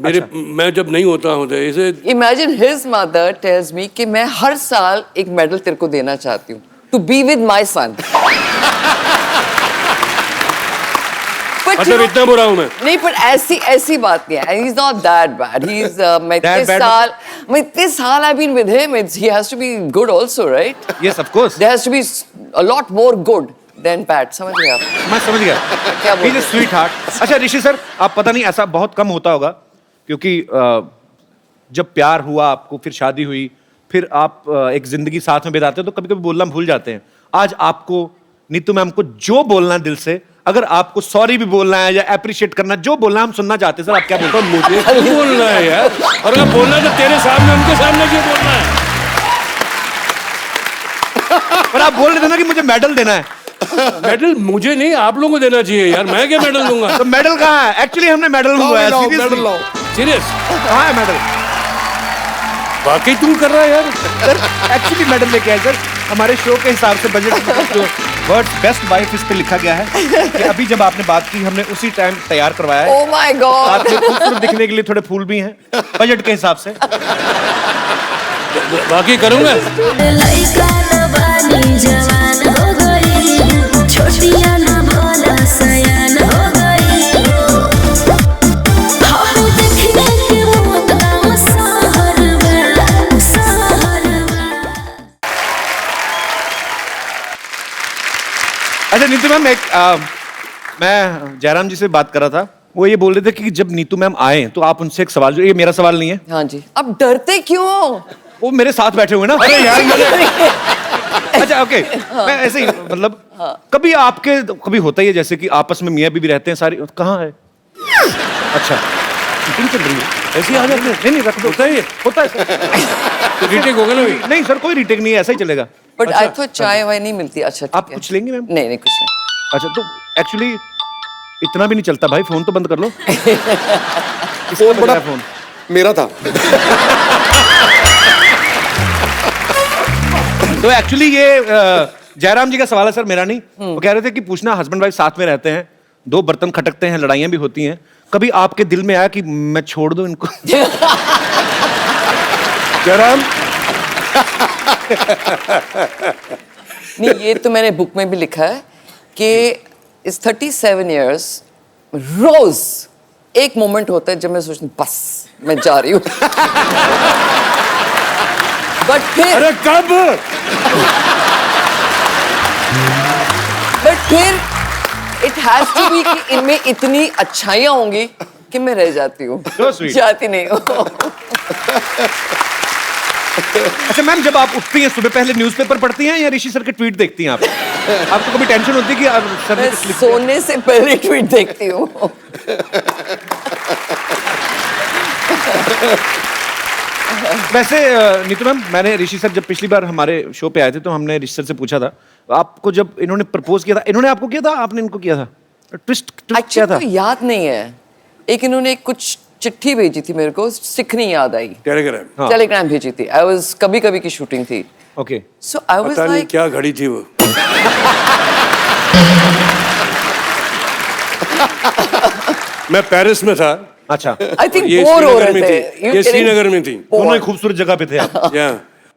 मैं जब नहीं होता हूँ तो इसे imagine his mother tells me कि मैं हर साल एक मेडल तेरे को देना चाहती हूँ, टू बी विद माई सन। मतलब इतना बुरा हूँ मैं? नहीं, पर ऐसी बात नहीं है। He's not that bad. He's मैं इतने साल I've been with him. He has to be good also, right? Yes, of course. There has to be a lot more good than bad. समझ गए आप? मैं समझ गया। क्या बोल रहे He's a sweetheart। अच्छा ऋषि सर, आप पता नहीं ऐसा बहुत कम होता होगा क्योंकि जब प्यार हुआ आपको, फिर शादी हुई, फिर आप एक जिंदगी साथ में बिताते हो तो कभी कभी बोलना भूल जाते हैं। आज आपको नीतू मैम को जो बोलना है दिल से, अगर आपको सॉरी भी बोलना है या अप्रिशिएट करना, जो बोलना हम सुनना चाहते हैं। सर आप क्या बोलते हैं? मुझे क्यों बोलना है यार? और अगर बोलना तो तेरे सामने, उनके सामने क्यों बोलना है? पर आप बोल रहे थे ना कि मुझे मेडल देना है। मेडल मुझे नहीं, आप लोगों को देना चाहिए यार। मैं क्या मेडल दूंगा? तो मेडल कहाँ है? एक्चुअली हमने मेडल मंगवाया। सीरियस? कहाँ है मेडल? वाकई तू कर रहा है यार? सर एक्चुअली मेडल लेके आए सर। हमारे शो के हिसाब से बजट वर्ड बेस्ट वाइफ इस पे लिखा गया है कि अभी जब आपने बात की हमने उसी टाइम तैयार करवाया है। Oh my God! आपके खूबसूरत दिखने के लिए थोड़े फूल भी हैं बजट के हिसाब से। बाकी करूंगा। लइका न बानी जवान हो गई, छोटिया न भोला सयान हो गई। हम देखने के मौत ना सहर में, सहर में। अच्छा नीतू मैम, मैं जयराम जी से बात कर रहा था वो ये बोल रहे थे कि जब नीतू मैम आए तो आप उनसे एक सवाल, जो ये मेरा सवाल नहीं है, हाँ जी। अब डरते क्यों? वो मेरे साथ बैठे हुए ना। अरे यार अच्छा ओके, मैं ऐसे ही मतलब कभी आपके कभी होता ही है जैसे कि आपस में मियाँ बीवी रहते हैं सारी, कहाँ है? अच्छा मीटिंग चल रही है, ऐसे ही आ जाते हैं। नहीं रख दो, होता है तो रीटेक होगा ना? नहीं सर कोई रीटेक नहीं है, ऐसा ही चलेगा। बट आई थॉट चाय वाय नहीं मिलती। अच्छा आप कुछ लेंगे मैम? नहीं कुछ नहीं। अच्छा तो एक्चुअली इतना भी नहीं चलता भाई, फोन तो बंद कर लो। फोन बड़ा फोन मेरा था। तो एक्चुअली ये जयराम जी का सवाल है सर, मेरा नहीं। वो कह रहे थे कि पूछना, हस्बैंड वाइफ साथ में रहते हैं, 2 बर्तन खटकते हैं, लड़ाइयाँ भी होती हैं, कभी आपके दिल में आया कि मैं छोड़ दूं इनको? जयराम नहीं, ये तो मैंने बुक में भी लिखा है कि इस 37 इयर्स रोज एक मोमेंट होता है जब मैं सोचती हूँ बस मैं जा रही हूँ। बट फिर इट हैज टू बी कि इनमें इतनी अच्छाइयाँ होंगी कि मैं रह जाती हूँ, जाती नहीं हूँ। अच्छा मैम, जब आप उठती हैं सुबह पहले न्यूज़पेपर पढ़ती हैं या ऋषि सर के ट्वीट देखती हैं आप? आपको कभी टेंशन होती है कि अब सर ने मैं कुछ लिख दिया? सोने से पहले ट्वीट देखती हूँ। वैसे नीतू मैम, मैंने ऋषि सर जब पिछली बार हमारे शो पे आए थे तो हमने ऋषि सर से पूछा था, आपको जब इन्होंने प्रपोज किया था, इन्होंने आपको किया था आपने इनको किया था? ट्विस्ट क्या एक्चुअली था? तो याद नहीं है। एक इन्होंने कुछ चिट्ठी भेजी थी मेरे को, सिखनी याद आई। टेलीग्राम टेलीग्राम भेजी थी। आई वाज कभी कभी की शूटिंग थी। ओके। सो आई वाज पता नहीं लाइक क्या घड़ी थी वो। मैं पेरिस में था। अच्छा। आई थिंक ये बोर हो श्रीनगर रहे में थे। थी। ये श्रीनगर में थी। दोनों ही खूबसूरत जगह पे थे आप। या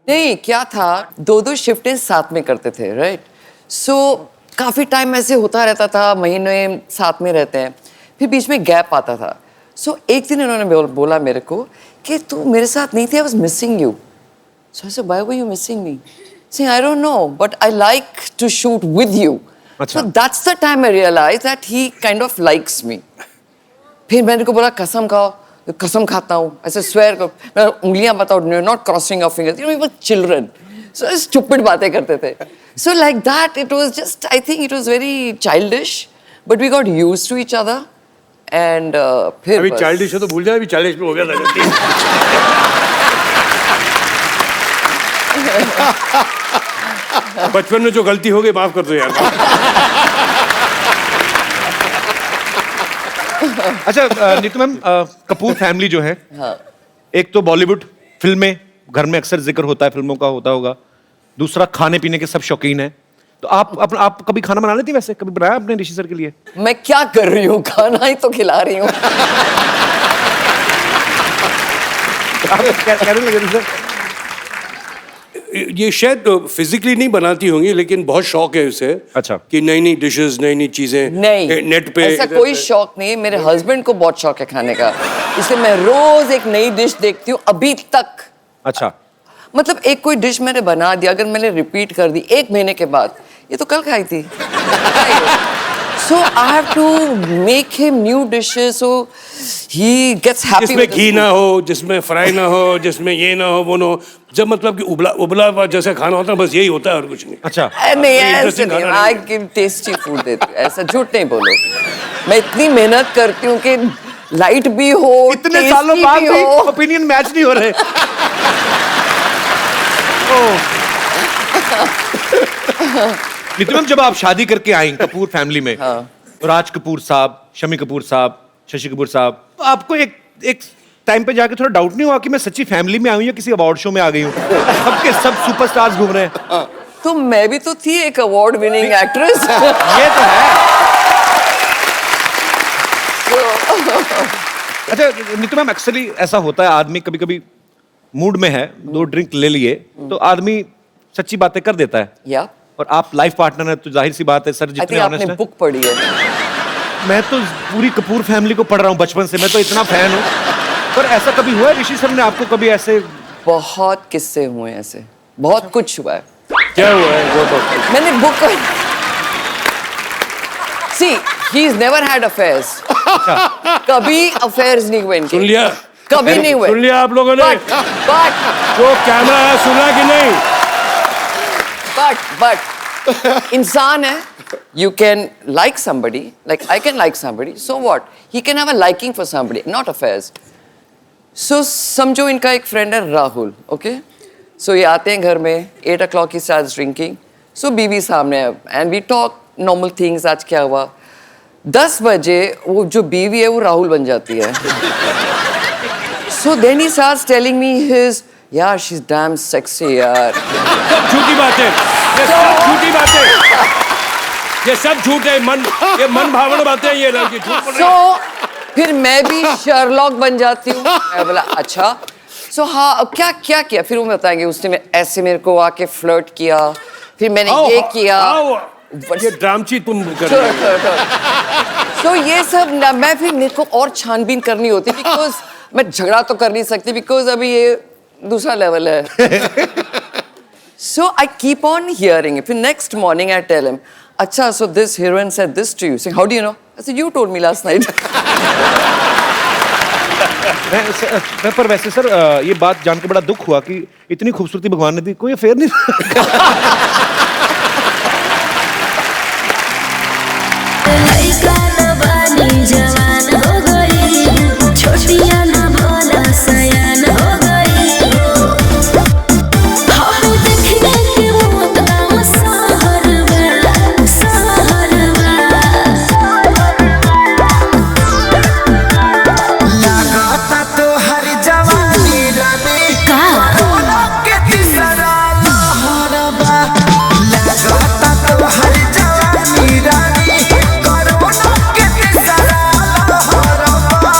नहीं, क्या था, 2 शिफ्टें साथ में करते थे, राइट? सो काफी टाइम ऐसे होता रहता था, महीने साथ में रहते हैं, फिर बीच में गैप आता था। सो एक दिन इन्होंने बोला मेरे को कि तू मेरे साथ नहीं थी, I was missing you. So I said why were you missing me? Saying, I don't know, but I like to shoot with you. अच्छा। So that's the time I realized that he kind of likes me. फिर मैंने को बोला कसम खाओ, कसम खाता हूँ, ऐसे swear करो, मैं उंगलियां बताओ, you're not crossing your fingers. You know, we were children. So stupid बातें करते थे. So like that, it was just, I think it was very childish, but we got used to each other. And फिर अभी बस। Childish है तो भूल जाए, अभी 40 में हो गया था। बचपन में जो गलती हो गई माफ कर दो यार। अच्छा नीतू मैम, कपूर फैमिली जो है, एक तो बॉलीवुड फिल्में, घर में अक्सर जिक्र होता है, फिल्मों का होता होगा। दूसरा, खाने पीने के सब शौकीन है। तो आप कभी खाना बना लेती? वैसे कभी बनाया आपने ऋषि सर के लिए? मैं क्या कर रही हूँ, खाना ही तो खिला रही हूँ। आप कह रहे लगे सर? ये शायद फिजिकली नहीं बनाती होंगी, लेकिन बहुत शौक है उसे। अच्छा। कि नई नई डिशेस, नई नई चीजें नहीं, नेट पे। ऐसा कोई शौक नहीं है। मेरे हस्बैंड को बहुत शौक है खाने का, इसलिए मैं रोज एक नई डिश देखती हूँ अभी तक। अच्छा। मतलब एक कोई डिश मैंने बना दिया, अगर मैंने रिपीट कर दी 1 महीने के बाद, ये तो कल खाई थी। So I have to make him new dishes so he gets happy. जिसमें घी ना हो, जिसमें फ्राई ना हो, जिसमें ये ना हो, वो ना हो। जब मतलब कि उबला हुआ जैसा खाना होता है, बस यही होता है और कुछ नहीं। अच्छा। नहीं, ऐसे नहीं, I give tasty food देती हूँ, ऐसा झूठ नहीं बोलो। मैं इतनी मेहनत करती हूँ कि लाइट भी हो, इतने सालों बाद भी ओपिनियन मैच नहीं हो रहे। नीतू मैम, जब आप शादी करके आई कपूर फैमिली में, राज कपूर साहब, शम्मी कपूर साहब, शशि कपूर साहब, तो आपको एक टाइम पे जाके थोड़ा डाउट नहीं हुआ कि मैं सच्ची फैमिली में आई हूँ या किसी अवार्ड शो में आ गई हूँ? सबके सब सुपरस्टार्स घूम रहे हैं। तो मैं भी तो थी एक अवार्ड विनिंग एक्ट्रेस। ये तो है। अच्छा नीतू मैम, अक्सर ही ऐसा होता है, आदमी कभी कभी मूड में है, 2 ड्रिंक ले लिए तो आदमी सच्ची बातें कर देता है। या और आप लाइफ पार्टनर है तो जाहिर सी बात है सर, जितने आपने ऑनेस्ट हैं। बुक पढ़ी है। मैं तो पूरी कपूर फैमिली को पढ़ रहा हूँ बचपन से, मैं तो इतना फैन हूँ। पर ऐसा कभी हुआ है ऋषि सर ने आपको कभी ऐसे? बहुत किस्से हुए हैं ऐसे, बहुत कुछ हुआ है। क्या हुआ है वो तो? मैंने book See, he's never had affairs. कभी अफेयर्स नहीं हुए इनके। सुन लिया? कभी नहीं हुए। सुन लिया आप लोगों ने? बट जो कैमरा है सुना कि नहीं? but इंसान है, you can like somebody, like I can like somebody, so what? He can have a liking for somebody, not affairs. So समझो इनका एक फ्रेंड है राहुल, okay? So ये आते हैं घर में, 8 o'clock he starts drinking. So बीवी सामने है and we talk normal things, आज क्या हुआ? 10 बजे वो जो बीवी है वो राहुल बन जाती है. So then he starts telling me his, yeah, she's damn sexy यार. सब झूठी बातें, ये सब झूठी बातें, ये सब झूठ है, ये मन भावना बातें हैं, ये लड़की झूठ बोल रही है। So फिर मैं भी शर्लॉक बन जाती हूँ। मैं बोला अच्छा, so हाँ अब क्या किया? फिर वो बताएंगे उसने ऐसे मेरे को आके फ्लर्ट किया, फिर मैंने ये किया। ये ड्रामची तुम कर रही हो। So ये सब मैं फिर मेरे को और छानबीन करनी होती बिकॉज मैं झगड़ा तो कर नहीं सकती बिकॉज अभी ये दूसरा लेवल है। So I keep on hearing it. Then next morning I tell him, "Acha, so this heroine said this to you." Saying, "How do you know?" I said, "You told me last night." पर वैसे sir ये बात जान के बड़ा दुख हुआ कि इतनी खूबसूरती भगवान ने दी, कोई अफेयर नहीं। लइका न बानी जवान हो गई, छोटिया न भोला सयान हो गई। हम देखने के मौत गाँव सहरवा, लगाता तो हर जवानी रानी कोरोना के तीसरा लहरबा। लगाता तो हर जवानी रानी कोरोना के तीसरा लहरबा।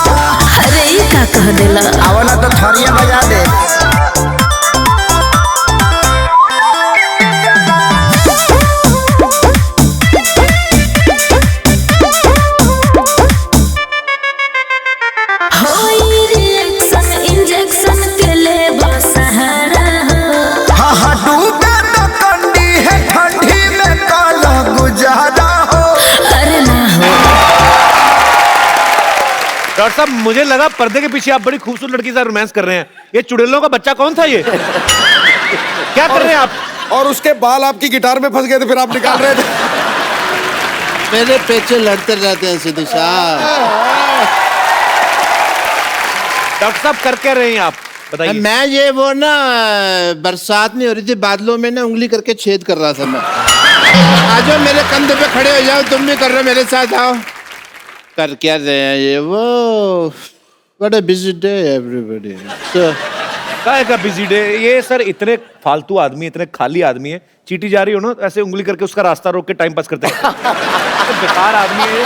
अरे ये का कह देला? आवला तो थरिया बजा दे। होई रिएक्शन इंजेक्शन के ले सहारा हो। हाँ हाँ डूबे तो कंडी है ठंडी में काला गुजारा हो। अरे ना हो। डॉक्टर साहब मुझे लगा पर्दे के पीछे आप बड़ी खूबसूरत लड़की से रोमांस कर रहे हैं। ये चुड़ैलों का बच्चा कौन था ये? क्या कर रहे हैं आप? और उसके बाल आपकी गिटार में फंस गए थे, फिर आप निकाल रहे थे। मेरे पेचे लड़ते रहते हैं सिद्धू साहब। डॉक्टर साहब कर क्या रहे हैं आप, बताइए। मैं ये वो ना बरसात नहीं हो रही थी, बादलों में ना उंगली करके छेद कर रहा था मैं। आज मेरे कंधे पे खड़े हो जाओ, तुम भी कर रहे हो मेरे साथ, आओ। कर क्या रहे हैं ये वो? What a busy day everybody. काय का बिजी डे? ये सर इतने फालतू आदमी, इतने खाली आदमी है, चीटी जा रही हो ना ऐसे उंगली करके उसका रास्ता रोक के टाइम पास करते हैं। बेकार आदमी है ये।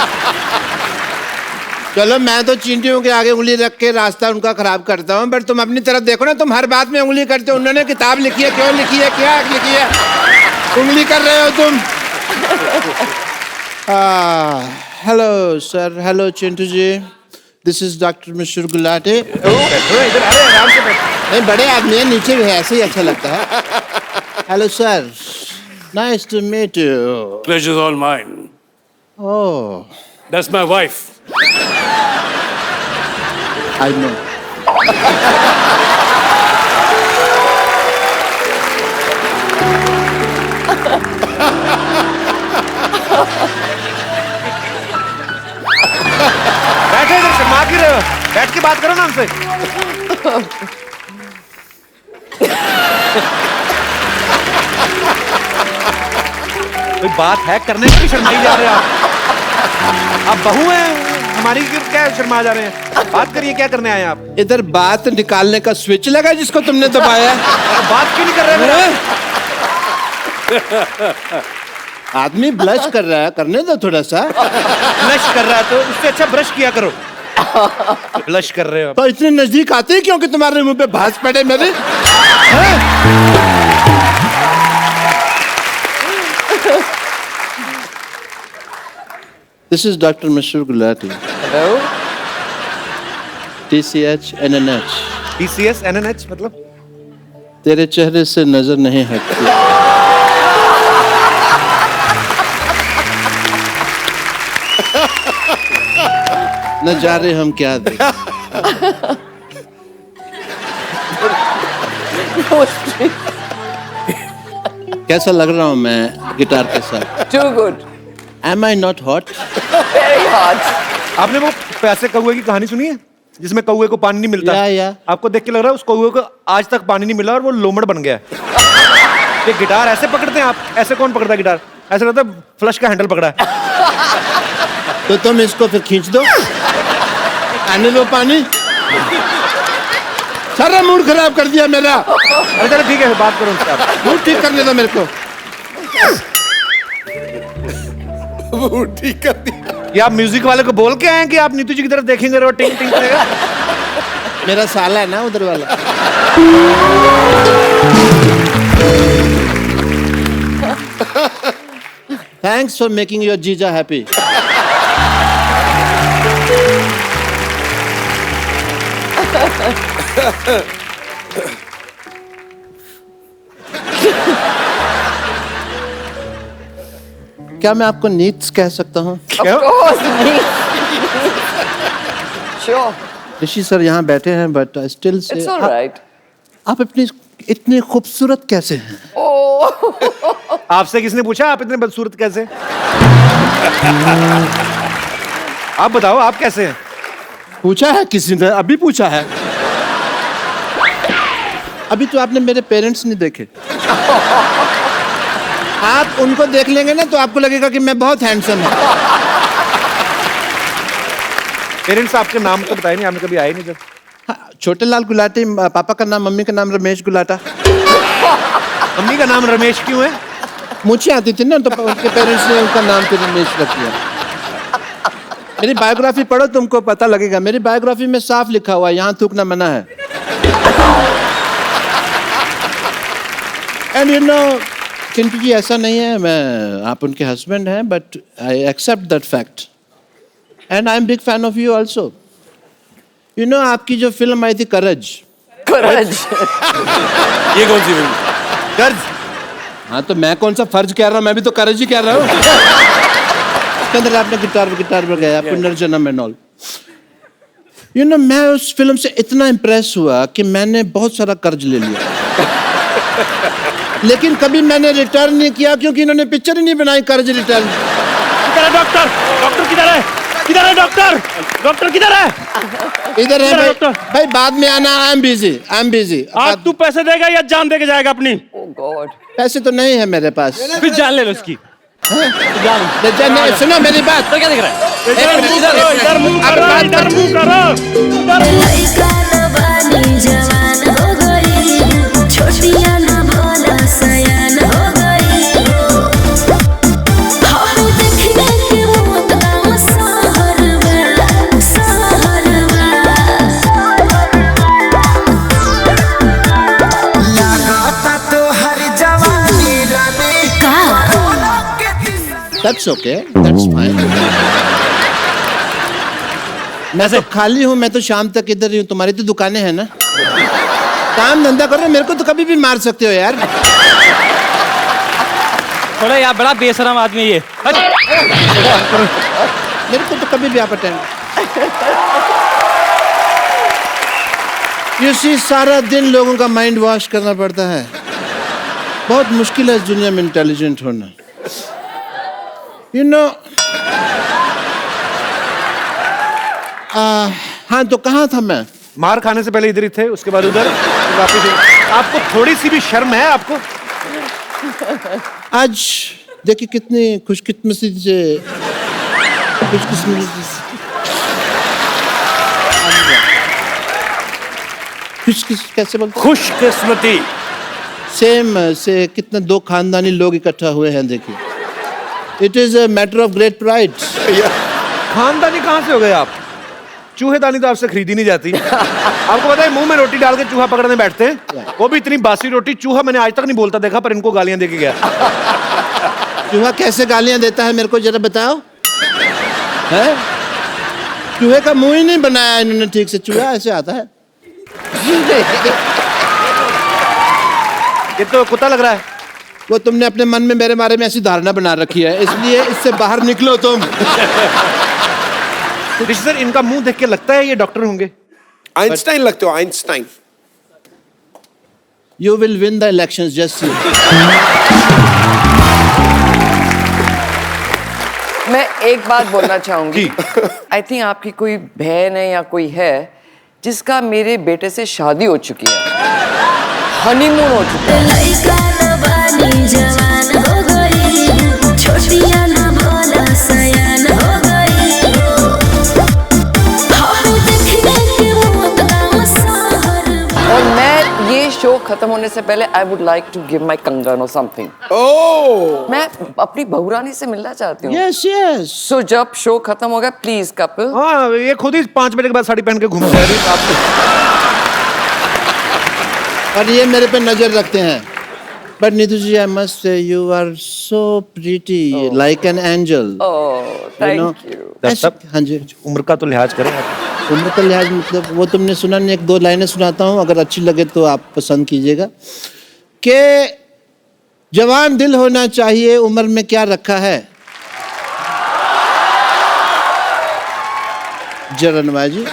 चलो मैं तो चींटियों के आगे उंगली रख के रास्ता उनका खराब करता हूँ, बट तुम अपनी तरफ देखो ना, तुम हर बात में उंगली करते हो। उन्होंने किताब लिखी है, क्यों लिखी है, क्या लिखी है, उंगली कर रहे हो तुम। Hello sir, hello Chintu ji, this is doctor Mishra Gulati. नहीं बड़े आदमी है, नीचे भी है, ऐसे ही अच्छा लगता है। Hello sir, nice to meet you. Pleasure's all mine. Oh, That's my wife. I know. बैठे इधर, शर्मा क्यों रहे हो? बैठ के बात करो ना हमसे। कोई बात है करने की, शर्माई जा रहे हो आप बहू हैं हमारी, क्या शर्मा जा रहे हैं? बात करिए, क्या करने आए आप? इधर बात निकालने का स्विच लगा जिसको तुमने दबाया। बात क्यों नहीं कर रहे हैं? आदमी ब्लश कर रहा है, करने दो थोड़ा सा। ब्लश कर रहा है तो उससे अच्छा ब्रश किया करो। ब्लश कर रहे हो तो इतने नजदीक आते हैं क्योंकि तुम्हारे मुंह पे भांज पड़े मेरे। This is Dr. Mashur Gulati. Hello? TCH NNH. TCS NNH मतलब? तेरे चेहरे से नजर नहीं हटती। न जा रहे हम क्या दे। कैसा लग रहा हूँ मैं गिटार के साथ? Too good. Am I not hot? Very hot. आपने वो प्यासे कौवे की कहानी सुनी है जिसमें कौवे को पानी नहीं मिलता? या। आपको देख के लग रहा है उस कौवे को आज तक पानी नहीं मिला और वो लोमड़ बन गया है। ये गिटार ऐसे पकड़ते हैं आप? ऐसे कौन पकड़ता है गिटार? ऐसे लगता है फ्लश का हैंडल पकड़ा है। तो तुम इसको फिर खींच दो, आने दो पानी। सारा मूड खराब कर दिया मेरा। अरे चलो ठीक है, बात करो उनसे आप। मूड ठीक करने दो मेरे को। वो ठीक कर दिया। ये आप म्यूजिक वाले को बोल के आए हैं कि आप नीतू जी की तरफ देखेंगे और टिंग टिंग करेगा? मेरा साला है ना उधर वाला। Thanks for making your जीजा happy. क्या मैं आपको नीड्स कह सकता हूँ? Of course, please. Sure. Rishi sir यहाँ बैठे हैं but I still say It's all right. आप अपनी इतनी खूबसूरत कैसे हैं? Oh. आपसे किसने पूछा आप इतने बदसूरत कैसे? आप बताओ आप कैसे हैं? पूछा है किसी ने? अभी पूछा है? अभी तो आपने मेरे पेरेंट्स नहीं देखे। आप उनको देख लेंगे ना तो आपको लगेगा कि मैं बहुत हैंडसम हूँ। पेरेंट्स आपके नाम तो बताए नहीं, आपने कभी आए नहीं जब। हाँ, छोटे लाल गुलाटी, पापा का नाम, मम्मी का नाम रमेश गुलाटा। मम्मी का नाम रमेश क्यों है? मुझे आती थी ना तो उनके पेरेंट्स ने उनका नाम फिर रमेश रख दिया। मेरी बायोग्राफी पढ़ो तुमको पता लगेगा। मेरी बायोग्राफी में साफ लिखा हुआ है यहाँ थूकना मना है। And you know Chintu ji ऐसा नहीं है, मैं आप उनके हस्बैंड हैं but I accept that fact and I am big fan of you also. You know आपकी जो फिल्म आई थी करज। Courage. ये कौन सी फिल्म? कर्ज। हाँ तो मैं कौन सा फर्ज कह रहा हूँ, मैं भी तो करज ही कह रहा हूँ। उसके अंदर आपने गिटार पर गया पुनर्जन्म एंड ऑल। यू नो मैं उस फिल्म से इतना इम्प्रेस हुआ कि मैंने बहुत सारा कर्ज ले लिया। लेकिन कभी मैंने रिटर्न नहीं किया क्योंकि इन्होंने पिक्चर ही नहीं बनाई कर्ज रिटर्न। किधर है डॉक्टर? डॉक्टर किधर है? किधर है डॉक्टर? डॉक्टर किधर है? इधर है भाई। भाई बाद में आना, आई एम बिजी। आज तू पैसे देगा या जान दे के जाएगा अपनी? Oh God. पैसे तो नहीं है मेरे पास। फिर जान ले लो उसकी। नहीं, सुनो मेरी बात। तो क्या दिख रहा है? इधर मुंह करो, इधर मुंह करो। लइका न बानी जवान हो गई, छोटिया न भोला सयान हो गई। हम देखने के मौत का सहरवा। लगाता तो हर जवानी रानी का That's okay, that's fine. मैं तो खाली हूँ, मैं तो शाम तक इधर ही हूँ। तुम्हारी तो दुकानें हैं ना, काम धंधा करो। मेरे को तो कभी भी मार सकते हो यार। थोड़ा यार बड़ा बेशरम आदमी ये। मेरे को तो कभी भी आप अटेंड। You see, सारा दिन लोगों का माइंड वॉश करना पड़ता है। बहुत मुश्किल है इस दुनिया में इंटेलिजेंट होना। You know, हाँ तो कहाँ था मैं? मार खाने से पहले इधर ही थे, उसके बाद उधर, फिर वापस। आपको थोड़ी सी भी शर्म है आपको? आज देखिए कितनी खुशकिस्मती से कैसे बोलते? खुशकिस्मती। सेम से कितने दो खानदानी लोग इकट्ठा हुए हैं। देखिए, it is a matter of great pride. खानदानी कहाँ से हो गए आप? चूहेदानी तो आपसे खरीदी नहीं जाती। आपको पता है मुंह में रोटी डाल के चूहा पकड़ने बैठते हैं, वो भी इतनी बासी रोटी। चूहा मैंने आज तक नहीं बोलता देखा, पर इनको गालियां दे के गया। चूहा कैसे गालियां देता है मेरे को जरा बताओ। है? चूहे का मुंह ही नहीं बनाया इन्होंने ठीक से। चूहा ऐसे आता है। ये तो कुत्ता लग रहा है। वो तुमने अपने मन में मेरे बारे में ऐसी धारणा बना रखी है, इसलिए इससे बाहर निकलो तुम। ऋषि सर, इनका मुंह देख के लगता है ये डॉक्टर होंगे। आइंस्टाइन लगते हो, Einstein. You will win the elections, just see. मैं एक बात बोलना चाहूंगी। आई थिंक आपकी कोई बहन है या कोई है जिसका मेरे बेटे से शादी हो चुकी है, हनीमून हो चुका है। लइका न बानी जवान हो गई, छोटिया न भोला सयान हो गई। हम देखने के वो तमाम सहर। और मैं ये शो खत्म होने से पहले I would like to give my कंगन और समथिंग। मैं अपनी बहुरानी से मिलना चाहती हूँ। Yes, yes. सो जब शो खत्म हो गया, प्लीज कपिल। हाँ, ये खुद ही 5 मिनट के बाद साड़ी पहन के घूम रहे हैं आपसे। और ये मेरे पे नजर रखते हैं। But Neetu ji, I must say you are so pretty, like an angel. Thank you. सब हाँ जी। उम्र का तो लिहाज करें आप। उम्र का लिहाज मतलब वो तुमने सुना नहीं, 1-2 लाइनें सुनाता हूँ, अगर अच्छी लगे तो आप पसंद कीजिएगा। कि जवान दिल होना चाहिए, उम्र में क्या रखा है। जरनबाजी।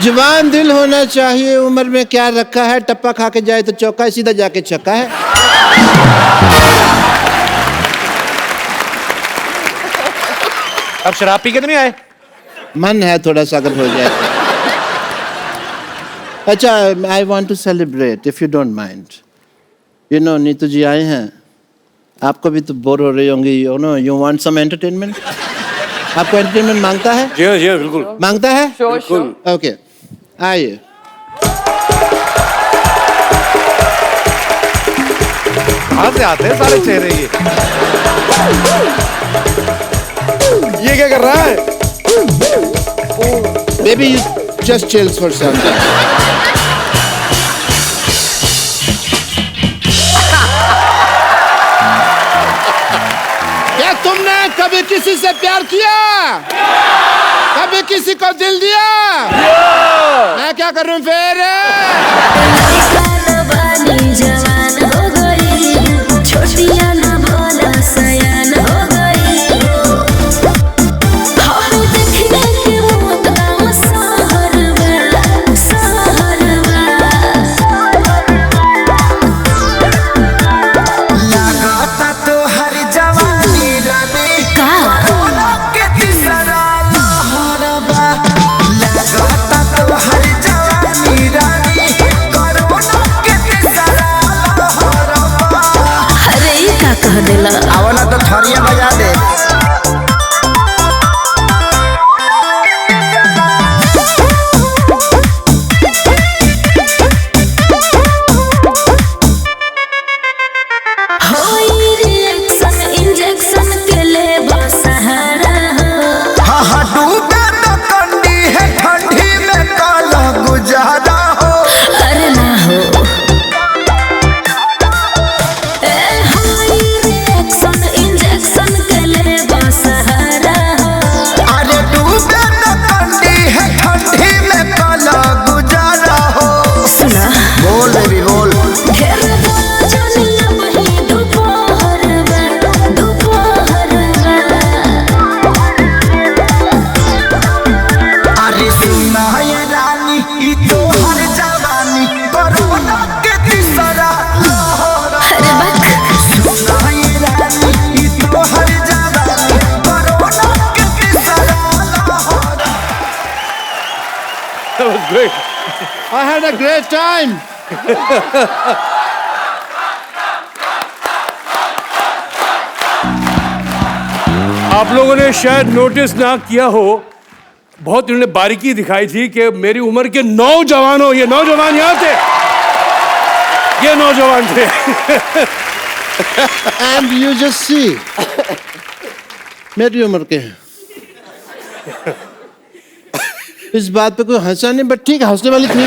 जवान दिल होना चाहिए, उम्र में क्या रखा है। टप्पा खा के जाए तो चौका है, सीधा जाके छक्का है। अब शराब पी के तो नहीं आए? मन है थोड़ा सा, अगर हो जाए। अच्छा, I want to celebrate if you don't mind. You know, Neetu ji आए हैं, आपको भी तो बोर हो रही होंगी। You know, you want some entertainment. आपको एंटरटेनमेंट मांगता है? जी बिल्कुल मांगता है। बिल्कुल। ओके, आइए। कहाँ से आते हैं सारे चेहरे ये क्या कर रहा है? Baby, you just chills for some time. क्या तुमने कभी किसी से प्यार किया? कभी किसी को दिल दिया? मैं क्या करूं फिर? लइका न बानी जवान हो गई, छोटिया न भोला सयान हो गई। हम देखने के वो तमाम सहर में, सहर में। लगाता तो हर जवानी रानी का के तीसरा लहरबा। लगाता तो हर जवानी रानी कोरोना के तीसरा लहरबा। अरे ये का कह देला। आवला तो थरिया बजा दे। होई रिएक्शन इंजेक्शन के ले सहारा हो। हाँ हाँ, डूबे तो कंडी है ठंडी में काला गुजारा हो। अरे ना हो। ए होई रिएक्शन इंजेक्शन के ले सहारा हो। अरे डूबे तो कंडी है ठंडी में काला गुजारा हो। सुना, बोल बेबी बोल। घेर दो जनिया वही दोपहर में, दोपहर में। अरे सुना ये रानी, ई तो हर जवानी कोरोना के तीसरा लहर। अरे बक। सुना ये रानी, ई तो हर जवानी कोरोना के तीसरा लहर। That was great. I had a great time. आप लोगों ने शायद नोटिस ना किया हो, बहुत इन्होंने बारीकी दिखाई थी कि मेरी उम्र के नौजवान हो। ये नौजवान यहाँ थे, ये नौजवान थे। And you just see, मेरी उम्र के हैं। इस बात पे कोई हंसा नहीं, बट ठीक है, हंसने वाली थी।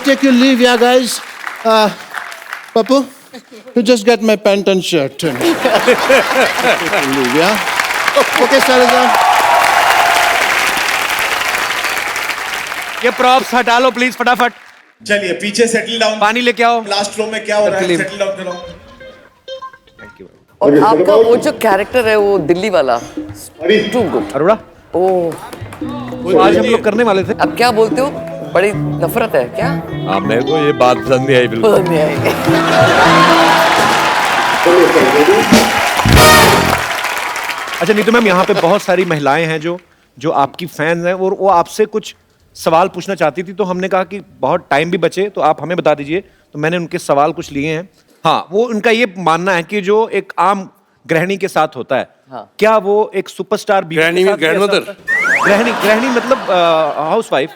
Take your leave, yeah, guys. Papu, you just get my pant and shirt. Leave, yeah. Okay, Salazar. ये प्रॉप्स हटा लो प्लीज फटाफट। चलिए पीछे सेटल डाउन। पानी लेके आओ। लास्ट रो में क्या हो रहा है? Leave. सेटल डाउन कराओ। Thank you. और आपका वो जो कैरेक्टर है वो दिल्ली वाला टू गुड। अरोड़ा ओह, तो आज हम लोग करने वाले थे। अब क्या बोलते हो, बड़ी नफरत है क्या? हाँ, मेरे को ये बात पसंद नहीं आई बिल्कुल। पसंद नहीं आई। अच्छा नीतू मैम, यहाँ पे बहुत सारी महिलाएं हैं जो आपकी फैंस हैं और वो आपसे कुछ सवाल पूछना चाहती थी, तो हमने कहा कि बहुत टाइम भी बचे तो आप हमें बता दीजिए, तो मैंने उनके सवाल कुछ लिए हैं। हाँ, वो उनका ये मानना है कि जो एक आम गृहिणी के साथ होता है, हाँ। क्या वो एक सुपरस्टार बीवी गृहिणी के में साथ भी ऐसा grandmother? होता है? गृहिणी मतलब हाउसवाइफ।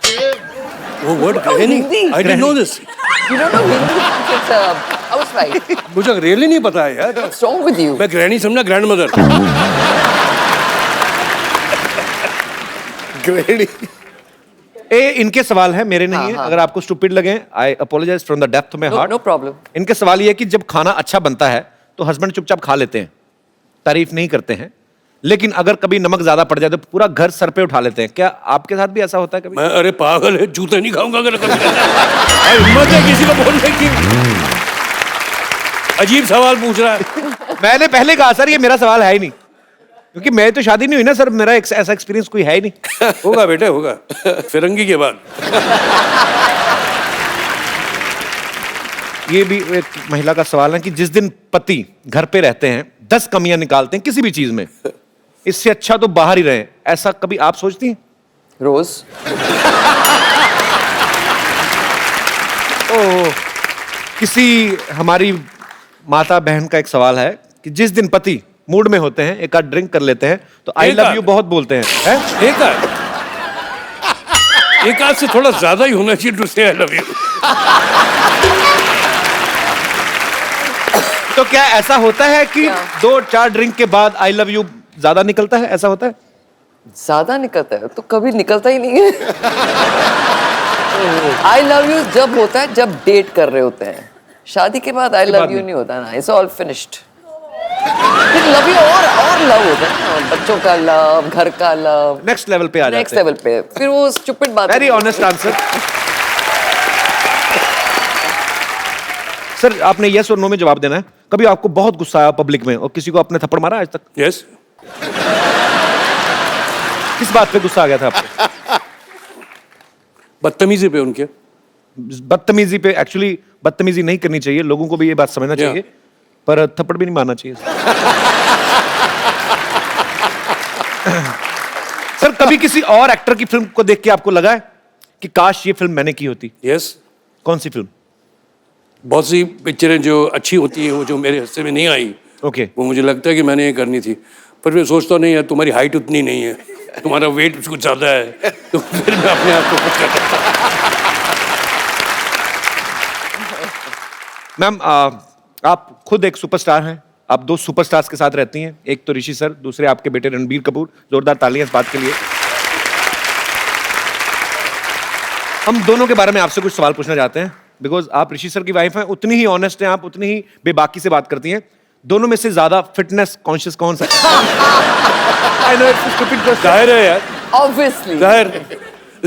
वो वर्ड गृहिणी, I didn't know this. You don't know Hindi? It's a housewife. मुझे रियली नहीं पता है यार। What's wrong with you? मैं गृहिणी समझा ग्रैंडमदर। गृहिणी। इनके सवाल है, मेरे नहीं है। अगर आपको स्टूपिड लगे, I apologise from the depth of my heart. No problem. इनके सवाल ये है कि जब खाना अच्छा बनता है तो हस्बैंड चुपचाप खा लेते हैं, तारीफ नहीं करते हैं, लेकिन अगर कभी नमक ज्यादा पड़ जाए तो पूरा घर सर पे उठा लेते हैं। क्या आपके साथ भी ऐसा होता है कभी? मैं अरे पागल है, जूते नहीं खाऊंगा अगर कभी हिम्मत है किसी को बोलने की। अजीब सवाल पूछ रहा है। मैंने पहले कहा सर ये मेरा सवाल है ही नहीं, क्योंकि मैं तो शादी नहीं हुई ना सर, मेरा ऐसा एक्सपीरियंस कोई है ही नहीं। होगा बेटे होगा, फिरंगी के बाद। ये भी एक महिला का सवाल है कि जिस दिन पति घर पे रहते हैं 10 कमियां निकालते हैं किसी भी चीज में, इससे अच्छा तो बाहर ही रहे, ऐसा कभी आप सोचती हैं? रोज। तो किसी हमारी माता बहन का एक सवाल है कि जिस दिन पति मूड में होते हैं, एक आध ड्रिंक कर लेते हैं तो आई लव यू बहुत बोलते हैं, है? एक आध से थोड़ा ज्यादा ही होना चाहिए टू से आई लव यू। तो क्या ऐसा होता है कि 2-4 ड्रिंक के बाद आई लव यू ज्यादा निकलता है, ऐसा होता है? ज्यादा निकलता है तो कभी निकलता ही नहीं है। आई लव यू जब होता है जब डेट कर रहे होते हैं, शादी के बाद आई लव यू नहीं होता ना, इट्स ऑल फिनिश्ड। फिर लव यू और लव होता है ना, बच्चों का लव, घर का लव, नेक्स्ट लेवल पे आ जाते हैं। नेक्स्ट लेवल पे फिर वो स्टूपिड बात। Very honest answer. सर आपने यस और नो में जवाब देना है। कभी आपको बहुत गुस्सा आया पब्लिक में और किसी को आपने थप्पड़ मारा आज तक? यस। किस बात पे गुस्सा आ गया था आपको? बदतमीजी पे उनके। बदतमीजी पे? एक्चुअली बदतमीजी नहीं करनी चाहिए, लोगों को भी ये बात समझना चाहिए, पर थप्पड़ भी नहीं मारना चाहिए। सर कभी किसी और एक्टर की फिल्म को देख के आपको लगा है कि काश ये फिल्म मैंने की होती? यस। कौन सी फिल्म? बहुत सी पिक्चरें जो अच्छी होती हैं वो जो मेरे हिस्से में नहीं आई, ओके, वो मुझे लगता है कि मैंने ये करनी थी, पर मैं सोचता नहीं है तुम्हारी हाइट उतनी नहीं है, तुम्हारा वेट कुछ ज्यादा है, तो फिर मैं अपने आप को खुश करता हूं। मैम आप खुद एक सुपरस्टार हैं, आप 2 सुपरस्टार्स के साथ रहती हैं, एक तो ऋषि सर, दूसरे आपके बेटे रणबीर कपूर। जोरदार तालियां इस बात के लिए। हम दोनों के बारे में आपसे कुछ सवाल पूछना चाहते हैं, बिकॉज आप ऋषि सर की वाइफ हैं, उतनी ही ऑनेस्ट हैं आप, उतनी ही बेबाकी से बात करती हैं। दोनों में से ज्यादा फिटनेस कॉन्शियस कौन सा है? I know it's a stupid question. जाहिर है यार, ऑब्वियसली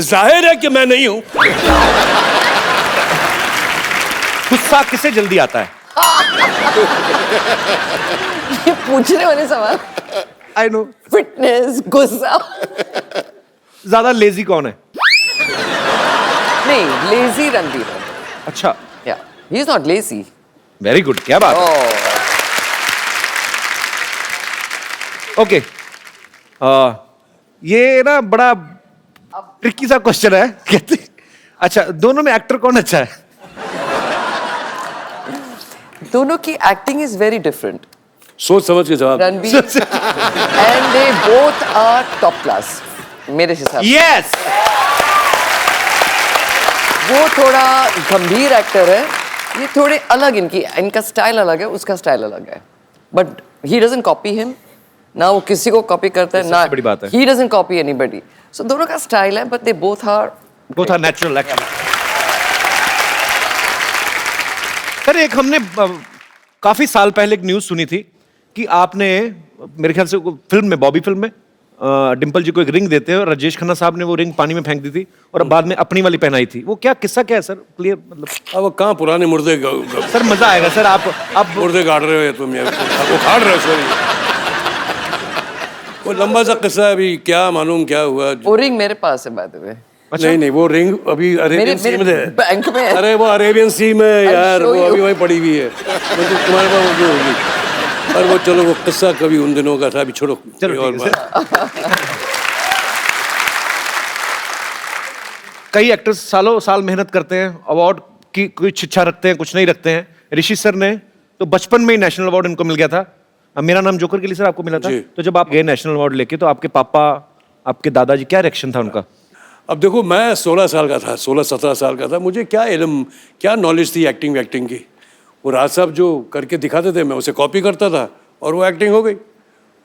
जाहिर है कि मैं नहीं हूं। गुस्सा किसे जल्दी आता है? ये पूछने वाले सवाल। I know. फिटनेस, गुस्सा। ज्यादा लेजी कौन है? नहीं, लेजी रणबीर। अच्छा, या he is not lazy. Very good, क्या बात है। ओके, ये ना बड़ा ट्रिकी सा क्वेश्चन है, कहते। अच्छा, दोनों में एक्टर कौन अच्छा है? दोनों की एक्टिंग इज वेरी डिफरेंट। सोच समझ के जवाब। Ranbir and they both are top class मेरे हिसाब से। यस। वो थोड़ा गंभीर एक्टर है, ये थोड़े अलग, इनका स्टाइल अलग है, उसका स्टाइल अलग है, but he doesn't copy him ना, वो किसी को कॉपी करता है ना, बड़ी बात है। He doesn't copy anybody. So दोनों का स्टाइल है, but they both are natural actor. Sir एक हमने काफी साल पहले एक न्यूज सुनी थी कि आपने मेरे ख्याल से फिल्म में, बॉबी फिल्म में डिम्पल जी को एक रिंग देते हैं और राजेश खन्ना साहब ने वो रिंग पानी में फेंक दी थी और बाद में अपनी वाली पहनाई थी। वो क्या किस्सा क्या है सर, क्लियर मतलब? अब वो कहाँ पुराने मुर्दे सर मजा आएगा सर, आप मुर्दे गाड़ रहे हो तुम, यार वो खाड़ रहे हो सॉरी। वो लंबा सा किस्सा है, अभी क्या मालूम क्या हुआ। वो रिंग मेरे पास है बाय द वे। नहीं नहीं, वो रिंग अभी अरेबियन सी में है, बैंक में है। अरे वो अरेबियन सी में है यार, वो अभी वहीं पड़ी हुई है। मतलब तुम्हारे पास वो जो होगी, और वो चलो वो किस्सा कभी उन दिनों का था, अभी छोड़ो। चलो और ठीक है सर। कई एक्टर्स सालों साल मेहनत करते हैं, अवार्ड की कुछ इच्छा रखते हैं, कुछ नहीं रखते हैं। ऋषि सर ने तो बचपन में ही नेशनल अवार्ड इनको मिल गया था। अब मेरा नाम जोकर के लिए सर आपको मिला था, तो जब आप गए नेशनल अवार्ड लेके तो आपके पापा, आपके दादाजी, क्या रिएक्शन था उनका? अब देखो मैं 16 साल का था, 16-17 साल का था, मुझे क्या इल्म क्या नॉलेज थी एक्टिंग की। वो राज साहब जो करके दिखाते थे मैं उसे कॉपी करता था और वो एक्टिंग हो गई।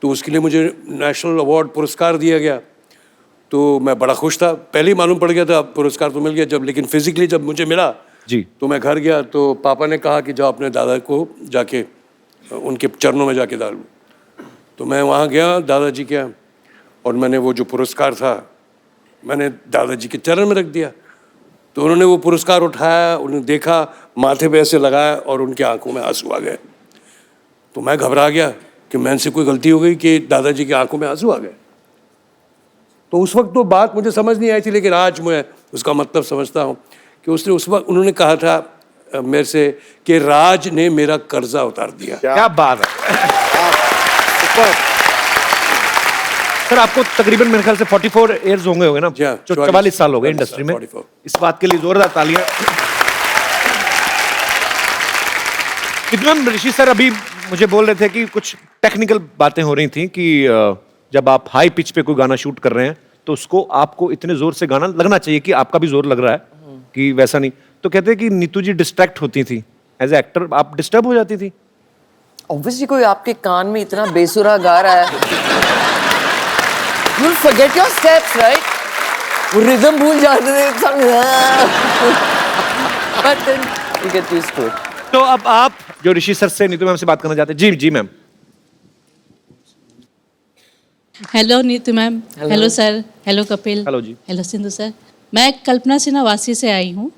तो उसके लिए मुझे नेशनल अवार्ड पुरस्कार दिया गया, तो मैं बड़ा खुश था। पहले ही मालूम पड़ गया था पुरस्कार तो मिल गया जब, लेकिन फिजिकली जब मुझे मिला जी तो मैं घर गया तो पापा ने कहा कि जाओ अपने दादा को जाके उनके चरणों में जाके डाल। तो मैं वहाँ गया दादाजी के यहाँ और मैंने वो जो पुरस्कार था मैंने दादाजी के चरण में रख दिया। तो उन्होंने वो पुरस्कार उठाया, उन्होंने देखा, माथे पे ऐसे लगाया और उनकी आंखों में आंसू आ गए। तो मैं घबरा गया कि मैंने कोई गलती हो गई कि दादाजी की आंखों में आंसू आ गए। तो उस वक्त तो बात मुझे समझ नहीं आई थी, लेकिन आज मैं उसका मतलब समझता हूँ कि उसने उस वक्त उन्होंने कहा था मेरे से कि राज ने मेरा कर्जा उतार दिया। क्या बात है सर। आपको तकरीबन मेरे ख्याल से 44 ईयर्स होंगे ना, जो 44 साल हो गए इंडस्ट्री में। इस बात के लिए जोरदार तालियां। मैम ऋषि सर अभी मुझे बोल रहे थे कि कुछ टेक्निकल बातें हो रही थी कि जब आप हाई पिच पे कोई गाना शूट कर रहे हैं तो उसको आपको इतने जोर से गाना लगना चाहिए कि आपका भी जोर लग रहा है, कि वैसा नहीं। तो कहते हैं कि नीतू जी डिस्ट्रैक्ट होती थी एज ए एक्टर, आप डिस्टर्ब हो जाती थी? ऑब्वियसली कोई आपके कान में इतना बेसुरा गा रहा है, you'll forget your steps, right? वो रिदम भूल जाते थे सब, but then you get used to it. तो अब आप जो ऋषि सर से नीतू मैम से बात करना चाहते हैं। जी जी ma'am. Hello Neetu ma'am, hello sir, hello Kapil, hello जी, हेलो सिंधु सर। मैं कल्पना सिन्हा वासी से आई हूँ।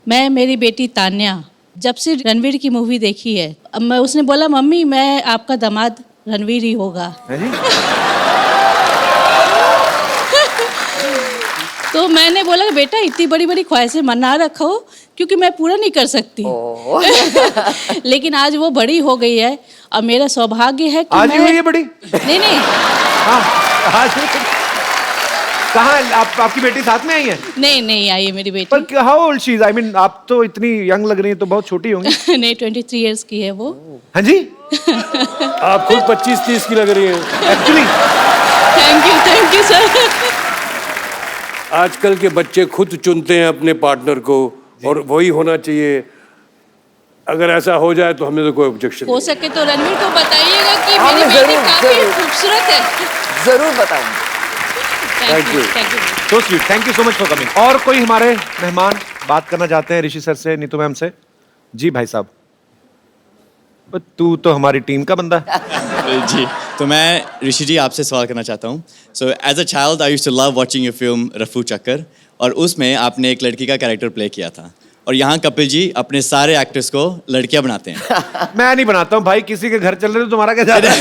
मैं मेरी बेटी तान्या जब से रणवीर की मूवी देखी है, अब मैं उसने बोला मम्मी मैं आपका दामाद रणवीर ही होगा। तो मैंने बोला बेटा इतनी बड़ी बड़ी ख्वाहिशें मना रखो क्योंकि मैं पूरा नहीं कर सकती। लेकिन आज वो बड़ी हो गई है और मेरा सौभाग्य है कि आज ही हुई है बड़ी? नहीं नहीं आज कहाँ आपकी बेटी साथ में आई है? नहीं नहीं आई है मेरी बेटी। पर how old she is? I mean आप तो इतनी यंग लग रही हैं, तो बहुत छोटी होंगी। नहीं 23 इयर्स की है वो। हाँ जी आप खुद 25-30 की लग रही हैं एक्चुअली। Thank you sir. आजकल के बच्चे खुद चुनते हैं अपने पार्टनर को और वही होना चाहिए। अगर ऐसा हो जाए तो हमें तो कोई ऑब्जेक्शन हो सके तो रणवीर को बताइएगा कि मेरी बेटी काफी खूबसूरत है। जरूर बताऊंगी। Thank you so sweet, thank you so much for coming. और कोई हमारे मेहमान बात करना चाहते हैं ऋषि सर से, नीतू मैम से? जी भाई साहब। तू तो हमारी टीम का बंदा है। जी, तो मैं ऋषि जी आपसे सवाल करना चाहता हूँ। So as a child I used to love watching your film Rafoo Chakkar, और उसमें आपने एक लड़की का कैरेक्टर प्ले किया था, और यहाँ कपिल जी अपने सारे एक्टर्स को लड़कियाँ बनाते हैं। मैं नहीं बनाता हूँ भाई, किसी के घर चल रहे तो तुम्हारा क्या जा रहा है?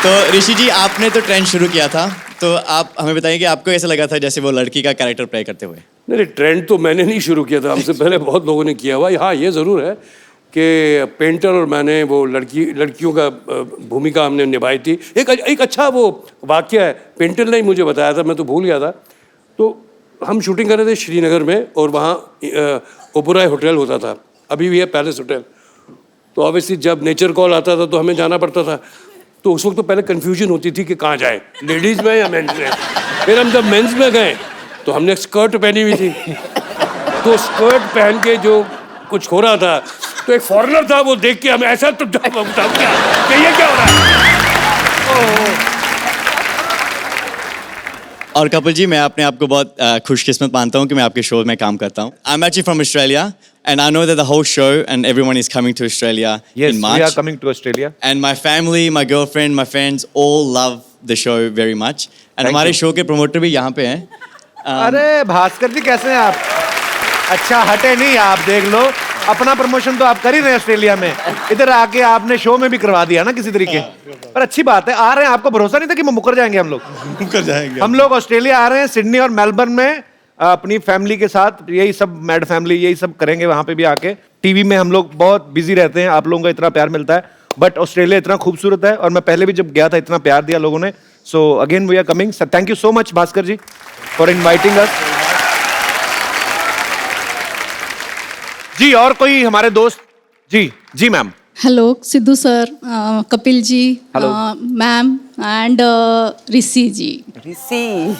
तो ऋषि जी आपने तो ट्रेंड शुरू किया था, तो आप हमें बताइए कि आपको ऐसा लगा था जैसे वो लड़की का कैरेक्टर प्ले करते हुए? नहीं, ट्रेंड तो मैंने नहीं शुरू किया था, हमसे पहले बहुत लोगों ने किया हुआ। हाँ ये ज़रूर है कि पेंटर और मैंने वो लड़कियों का भूमिका हमने निभाई थी। एक अच्छा वो वाकया है, पेंटर ने ही मुझे बताया था, मैं तो भूल गया था। तो हम शूटिंग कर रहे थे श्रीनगर में, और वहाँ ओबराय होटल होता था, अभी भी है पैलेस होटल। तो ऑब्वियसली जब नेचर कॉल आता था तो हमें जाना पड़ता था। तो उस वक्त तो पहले कन्फ्यूजन होती थी कि कहाँ जाए, लेडीज़ में या मेंस में। फिर हम जब मेंस में गए तो हमने स्कर्ट पहनी हुई थी, तो स्कर्ट पहन के जो कुछ हो रहा था, तो एक फॉरेनर था, वो देख के हमें ऐसा तो क्या ये क्या हो रहा है। और कपिल जी, मैं अपने आप को बहुत खुशकिस्मत मानता हूँ कि मैं आपके शो में काम करता हूँ. I'm actually from Australia, and I know that the whole show and everyone is coming to Australia Yes, in March. we are coming to Australia. And my family, my girlfriend, my friends all love the show very much. And Thank हमारे you. Show के promoter भी यहाँ पे हैं. अरे भास्कर जी कैसे हैं आप? अच्छा हटे नहीं आप, देख लो अपना प्रमोशन तो आप कर ही रहे हैं ऑस्ट्रेलिया में, इधर आके आपने शो में भी करवा दिया ना किसी तरीके. पर अच्छी बात है, आ रहे हैं. आपको भरोसा नहीं था कि मुकर जाएंगे हम लोग? मुकर जाएंगे हम लोग ऑस्ट्रेलिया आ रहे हैं, सिडनी और मेलबर्न में अपनी फैमिली के साथ, यही सब मैड फैमिली यही सब करेंगे वहां पे भी आके. टीवी में हम लोग बहुत बिजी रहते हैं, आप लोगों का इतना प्यार मिलता है, बट ऑस्ट्रेलिया इतना खूबसूरत है और मैं पहले भी जब गया था इतना प्यार दिया लोगों ने. So again we are coming. Thank you so much Bhaskar ji for inviting us. जी और कोई हमारे दोस्त? जी जी ma'am. Hello Sidhu sir, Kapil ji, ma'am and Rishi ji. Rishi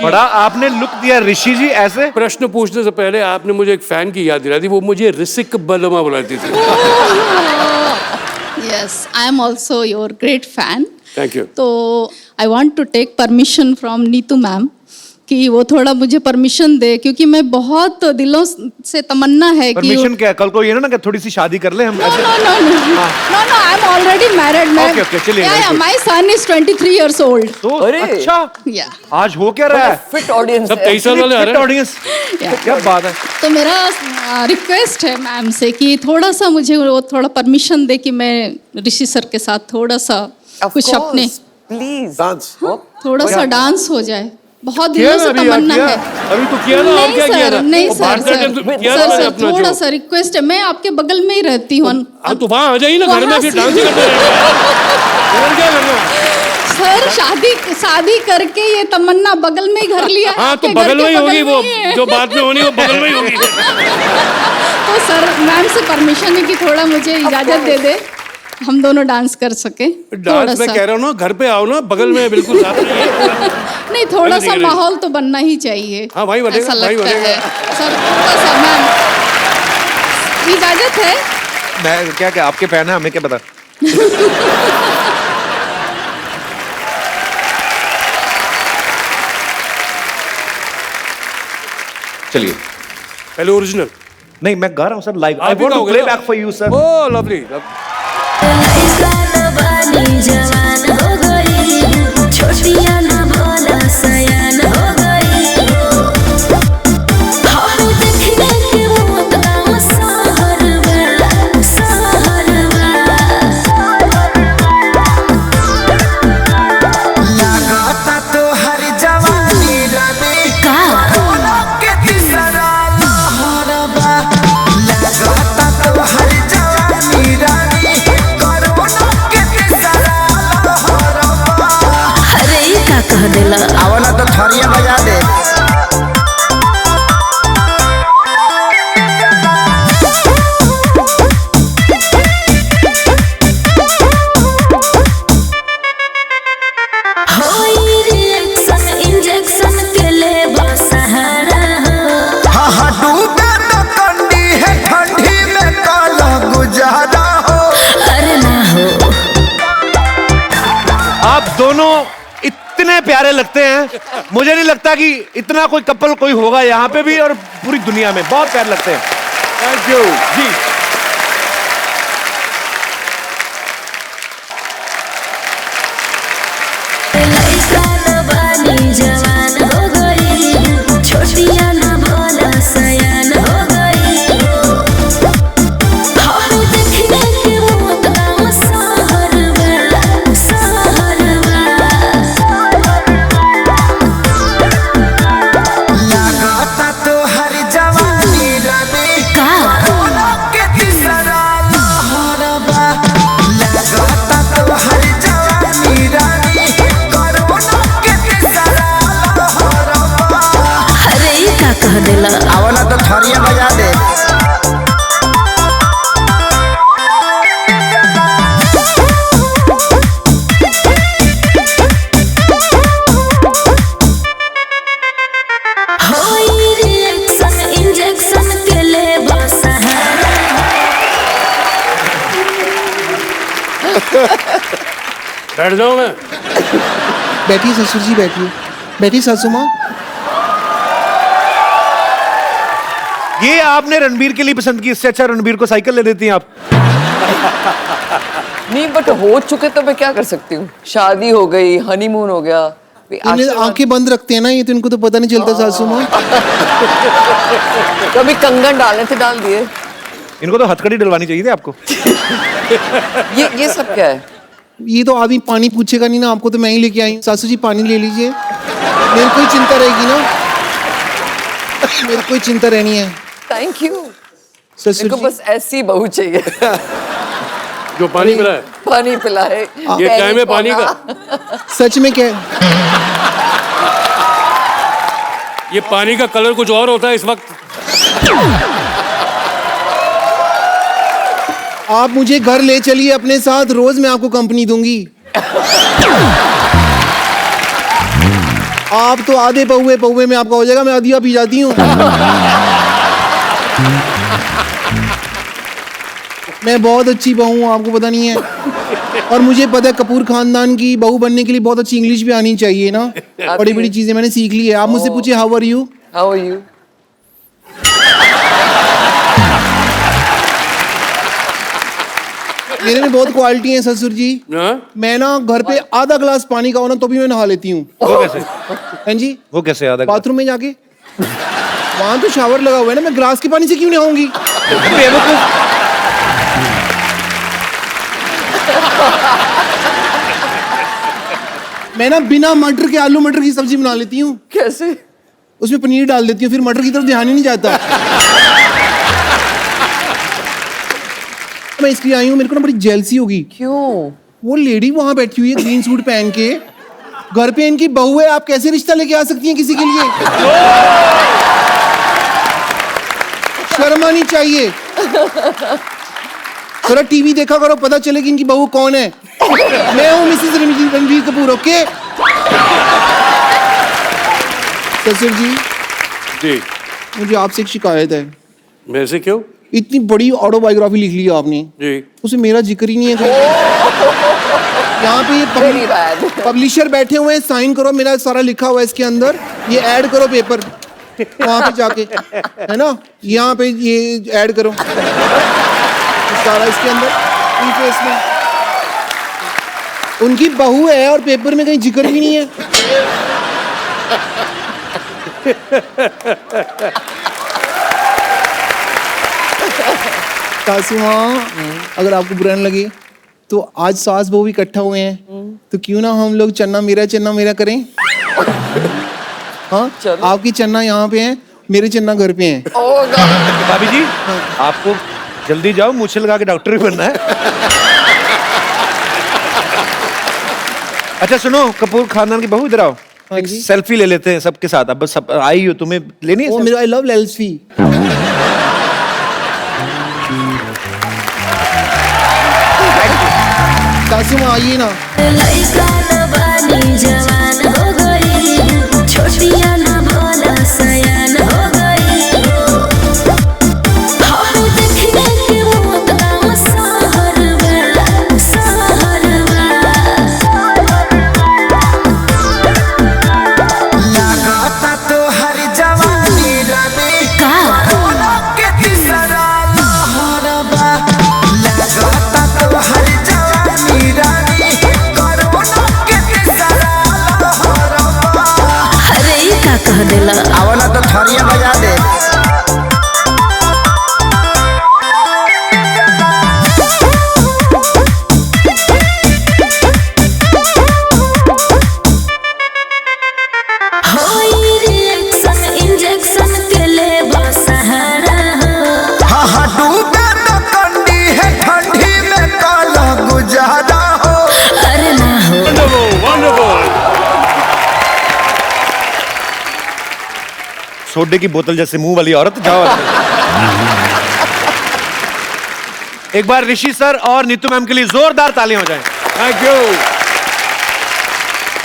बड़ा आपने लुक दिया ऋषि जी ऐसे. प्रश्न पूछने से पहले आपने मुझे एक फैन की याद दिला दी. वो मुझे ऋषिक बलमा बुलाती थी. Yes, I am also your great fan. Thank you. तो I want to take permission from Neetu ma'am कि वो थोड़ा मुझे परमिशन दे, क्योंकि मैं बहुत दिलों से तमन्ना है कि परमिशन क्या? कल को ये ना कि थोड़ी सी शादी कर ले हम. No, I am already married. Okay, चलिए, very good. My son is 23 years old. तो अरे! अच्छा या आज हो क्या रहा है? फिट ऑडियंस सब 23 साल वाले आ रहे हैं. ऑडियंस, क्या बात है. तो मेरा रिक्वेस्ट है मैम से कि थोड़ा सा मुझे वो थोड़ा परमिशन दे कि मैं ऋषि सर के साथ थोड़ा सा कुछ अपने प्लीज डांस. थोड़ा सा डांस हो जाए. बहुत किया दिनों ना से अभी, तमन्ना किया. है. अभी तो किया ना, और नहीं क्या किया सर, था? नहीं वो सर, भारतनाट्यम तो किया था मैंने अपना थोड़ा जो. सा रिक्वेस्ट है. मैं आपके बगल में ही रहती हूँ. हाँ तो वहाँ आ जाइए ना घर में, फिर डांस ही करते रहेंगे. और क्या करना है? सर शादी करके ये तमन्ना बगल में ही घर लिया. हाँ तो आपके घर बगल के में ही होगी वो, में ही है. जो बात में होनी वो बगल में ही होगी. तो सर मैम से परमिशन है कि थोड़ा मुझे इजाजत दे दे, हम दोनों डांस कर सके. थोड़ा डांस में सा कह रहा हूँ ना, घर पे आओ ना, बगल में बिल्कुल साथ में ही. नहीं, थोड़ा सा नहीं. माहौल तो बनना ही चाहिए. हाँ, भाई बनेगा, ऐसा भाई लगता बनेगा. है सर. थोड़ा सा मैम इजाजत है. मैं क्या आपके फैन है, हमें क्या पता. चलिए. पहले ओरिजिनल. नहीं मैं गा रहा हूँ सर लाइव. आई आप भी वांट टू गाओगे प्ले ना? Back for you sir. Oh lovely. जवान हो गई, छोटिया न भोला सयान हो गई. हम देखने के मौत का सहरवा, सहरवा. लागता तो हर जवानी रमे का कोरोना के तीसरा लहरबा. लागता तो हर जवानी रमे कोरोना के तीसरा लहरबा. अरे ई का कह देला. आवला तो थरिया बजा दे. होई रिएक्शन इंजेक्शन के ले सहारा हो. हाँ डूबे तो कंडी है ठंडी में काला गुजारा हो. अरे ना हो. आप दोनों इतने प्यारे लगते हैं, मुझे नहीं लगता कि इतना कोई कपल कोई होगा यहाँ पे भी और पूरी दुनिया में. बहुत प्यारे लगते हैं. थैंक यू जी. लइका न बानी जवान हो गई, छोटिया न भोला सयान हो गई. हम देखने के मौत का सहरवा, सहरवा. लागता तो हर जवानी रमे का कोरोना के तीसरा लहरबा. लागता तो हर जवानी रमे कोरोना के तीसरा लहरबा. अरे ई का कह देला. आवला तो थरिया बजा दे. होई रिएक्शन इंजेक्शन के ले सहारा. बैठ जाओ मैं. बैठिए ससुर जी बैठिए. बैठी सासू माँ। ये आपने रणबीर के लिए पसंद की, इससे अच्छा रणबीर को साइकिल ले देती हैं आप। नहीं बट हो चुके तो मैं क्या कर सकती हूँ, शादी हो गई, हनीमून हो गया। इन्हें आंखें बंद रखते हैं ना ये, तो इनको तो पता नहीं चलता सासू माँ। कभी कंगन डालने थे डाल दिए। इनको तो हथकड़ी डलवानी चाहिए थी आपको। ये सब क्या है? ये तो आदमी पानी पूछेगा नहीं ना, आपको तो मैं ही लेके आई हूँ। सासू जी पानी ले लीजिए, मेरे को ही चिंता रहेगी ना, मेरे को ही चिंता रहनी है। Thank you. ससुर मेरे को जी। बस ऐसी बहू चाहिए जो पानी पिलाए। पानी पिलाए। ये टाइम है पानी का। सच में क्या है? ये पानी का कलर कुछ और होता है इस वक्त। आप मुझे घर ले चलिए अपने साथ, रोज मैं आपको कंपनी दूंगी। आप तो आधे पौवे में आपका हो जाएगा, मैं आधिया पी जाती हूँ। मैं बहुत अच्छी बहू हूँ, आपको पता नहीं है। और मुझे पता है कपूर खानदान की बहू बनने के लिए बहुत अच्छी इंग्लिश भी आनी चाहिए ना, बड़ी बड़ी चीजें मैंने सीख ली है। आप मुझसे पूछिए how are you. How are you. मेरे में बहुत क्वालिटी है ससुर जी। मैं ना घर पे आधा ग्लास पानी का हो ना तो भी मैं नहा लेती हूँ। वो कैसे? हैं जी? वो कैसे आधा? बाथरूम में जाके, वहां तो शावर लगा हुआ है ना, मैं ग्लास के पानी से क्यों नहाऊंगी? मैं ना बिना मटर के आलू मटर की सब्जी बना लेती हूँ। कैसे? उसमें पनीर डाल देती हूँ, फिर मटर की तरफ ध्यान ही नहीं जाता। मैं इसलिए आई हूँ, मेरे को ना बड़ी जेलसी होगी। क्यों? वो लेडी वहां बैठी हुई है ग्रीन सूट पहन के, घर पे इनकी बहू है, आप कैसे रिश्ता लेके आ सकती हैं किसी के लिए? शर्म आनी चाहिए। थोड़ा टीवी देखा करो, पता चले कि इनकी बहू कौन है। मैं हूँ मिसेस रणबीर कपूर, ओके? ससुर जी, जी मुझे आपसे एक शिकायत है। मेरे से क्यों? इतनी बड़ी ऑटोबायोग्राफी लिख ली आपने जी, उसमें मेरा जिक्र ही नहीं है। यहाँ पे ये पब्लिशर बैठे हुए हैं, साइन करो, मेरा सारा लिखा हुआ है इसके अंदर, ये ऐड करो पेपर वहां पे जाके, है ना? यहाँ पे ये ऐड करो सारा इसके अंदर, प्रीफेस में। उनकी बहू है और पेपर में कहीं जिक्र भी नहीं है। सासू माँ, अगर आपको बुरा न लगे तो आज सास बहू इकट्ठा हुए हैं, तो क्यों ना हम लोग चन्ना मेरा करें? हाँ, आपकी चन्ना यहाँ पे है, मेरे चन्ना घर पे हैं। भाभी जी, आपको जल्दी जाओ, मूछे लगा के डॉक्टर भी बनना है। अच्छा सुनो, कपूर खानदान की बहू इधर आओ, एक सेल्फी ले लेते हैं सबके साथ। अब बस सब आई हो, तुम्हें लेनी है? मेरा आई लव सेल्फी। सासू माँ आइए ना। लइका न बानी जवान हो गई, छोटिया न भोला सयान हो गई। हम देखने के वो तमाम सहरवा लगाता तो हर जवानी रानी का के तीसरा लहरबा। लगाता तो हर जवानी रानी कोरोना के तीसरा लहरबा। अरे ये का कह देला? आओ ना तो थरिया बजा दे। होई रिएक्शन इंजेक्शन के ले सहारा हो। हाँ हाँ डूबे तो कंडी है ठंडी में काला गुजारा हो। अरे ना हो। सोडे की बोतल जैसे मुंह वाली औरत, जाओ। एक बार ऋषि सर और नीतू मैम के लिए जोरदार तालियां हो जाएं। Thank you.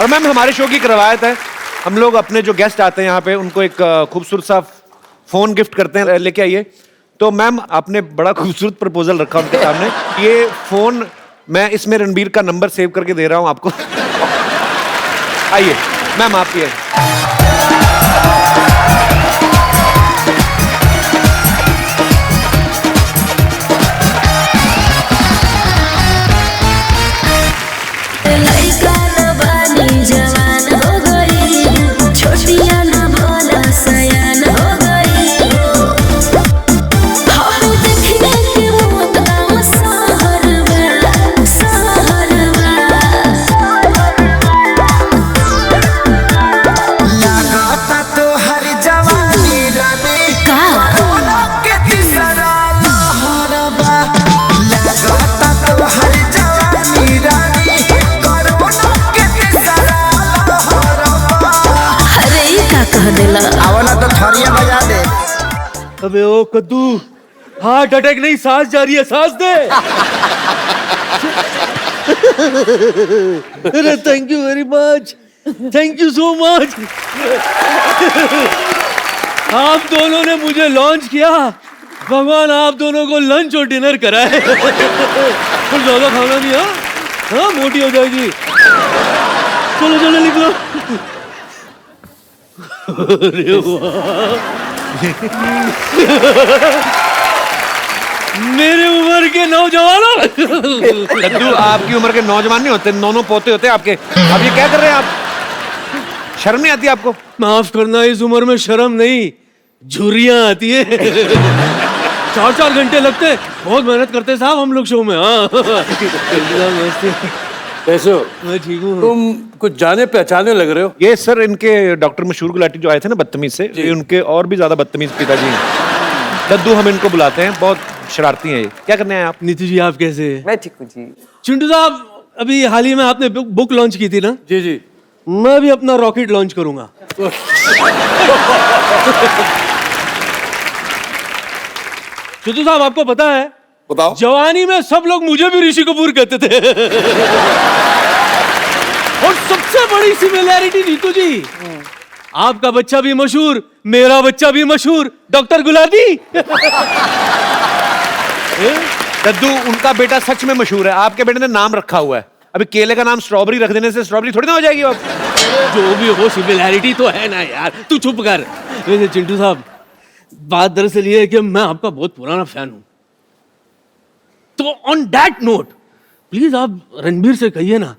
और मैम, हमारे शो की एक रवायत है, हम लोग अपने जो गेस्ट आते हैं यहाँ पे उनको एक खूबसूरत सा फोन गिफ्ट करते हैं, लेके आइए। तो मैम, आपने बड़ा खूबसूरत प्रपोजल रखा उनके सामने। ये फोन मैं इसमें रणबीर का नंबर सेव करके दे रहा हूँ आपको। आइए मैम, आप ये अबे ओ कद्दू, हार्ट अटैक नहीं, सांस जा रही है, सांस दे। अरे thank you very much, thank you so much. आप दोनों ने मुझे लॉन्च किया, भगवान आप दोनों को लंच और डिनर कराए। कुछ ज्यादा खाना नहीं, हाँ मोटी हो जाएगी। चलो चलो निकलो। अरे वाह, मेरे उम्र के नौजवानों। लड्डू आपकी उम्र के नौजवान नहीं होते, नौनों पोते होते आपके। अब ये क्या कर रहे हैं आप? शर्म नहीं आती आपको? माफ करना, इस उम्र में शर्म नहीं, झुर्रियां आती है। 4-4 घंटे लगते, बहुत मेहनत करते साहब हम लोग शो में। हाँ कैसे हो? मैं ठीक हूँ। तुम कुछ जाने पहचाने लग रहे हो। ये सर इनके डॉक्टर मशहूर गुलाटी जो आए थे ना बदतमीज से, ये उनके और भी ज्यादा बदतमीज पिताजी हैं। लड्डू हम इनको बुलाते हैं, बहुत शरारती हैं ये। क्या करने आए आप? नीतू जी आप कैसे? मैं ठीक हूँ जी। चिंटू साहब, अभी हाल ही में आपने बुक लॉन्च की थी ना? जी जी। मैं भी अपना रॉकेट लॉन्च करूंगा। चिंटू साहब आपको पता है, बताओ। जवानी में सब लोग मुझे भी ऋषि कपूर कहते थे। और सबसे बड़ी सिमिलैरिटी नीतू जी, आपका बच्चा भी मशहूर, मेरा बच्चा भी मशहूर, डॉक्टर गुलाटी। लड्डू उनका बेटा सच में मशहूर है, आपके बेटे ने नाम रखा हुआ है। अभी केले का नाम स्ट्रॉबेरी रख देने से स्ट्रॉबेरी थोड़ी ना हो जाएगी अब। जो भी हो, सिमिलैरिटी तो है ना यार, तू चुप कर। वैसे चिंटू साहब, बात दरअसल ये है कि मैं आपका बहुत पुराना फैन हूं, तो ऑन दैट नोट प्लीज आप रणबीर से कहिए ना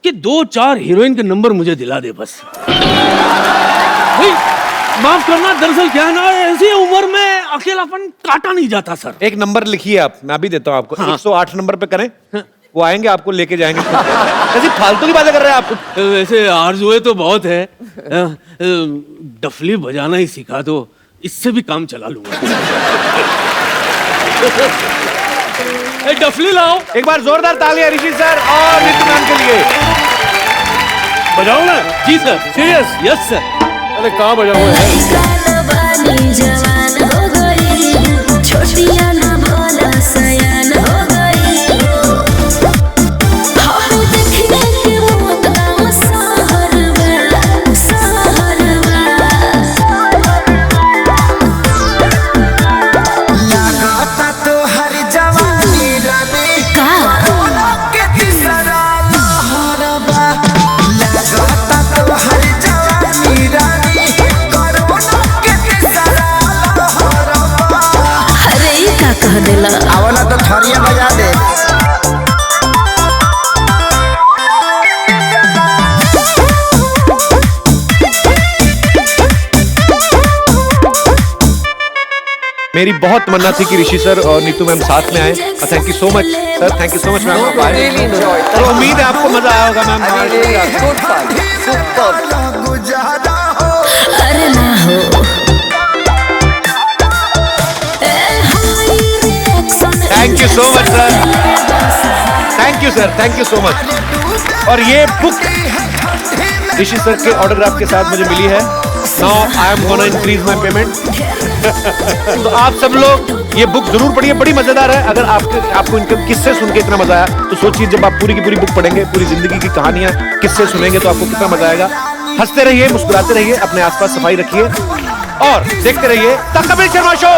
कि 2-4 हीरोइन के नंबर मुझे दिला दे बस। माफ करना, दरअसल क्या है ना, ऐसी उम्र में अकेलापन काटा नहीं जाता सर। एक नंबर लिखिए आप, मैं भी देता हूँ आपको। 108 नंबर पे करें, वो आएंगे आपको लेके जाएंगे। ऐसी फालतू की बातें कर रहे हैं आप। वैसे आरज़ुएं तो बहुत है, डफली बजाना ही सिखा दो, इससे भी काम चला लूंगा। डफली लाओ। एक बार जोरदार तालियां ऋषि सर और नीतू मैम के लिए। बजाओ ना? जी सर, सीरियस? Yes sir. अरे कहाँ बजाओ है? जवान हो गई, छोटियां ना भोला सयान हो गई। हाँ देखने के मौत ना सहरवा, सहरवा। लागता तो हर जवानी रानी का के तीसरा लहरबा। लागता तो हर जवानी रानी कोरोना के तीसरा लहरबा। अरे ये का कह देला? आवला तो थरिया बजा दे। मेरी बहुत तमन्ना थी कि ऋषि सर और नीतू मैम साथ में आए। Thank you so much sir, thank you so much ma'am. आप आए, तो उम्मीद है आपको मजा आया होगा मैम। अरे ना हो, thank you so much sir, thank you sir, thank you so much. और ये बुक ऋषि सर के ऑटोग्राफ के साथ मुझे मिली है। Now I am gonna increase my payment. तो आप सब लोग ये बुक जरूर पढ़िए, बड़ी मजेदार है। अगर आपको इनके किस्से सुन के इतना मजा आया, तो सोचिए जब आप पूरी की पूरी बुक पढ़ेंगे, पूरी जिंदगी की कहानियां किस्से सुनेंगे, तो आपको कितना मजा आएगा। हंसते रहिए, मुस्कुराते रहिए, अपने आसपास सफाई रखिए और देखते रहिए द कपिल शर्मा शो।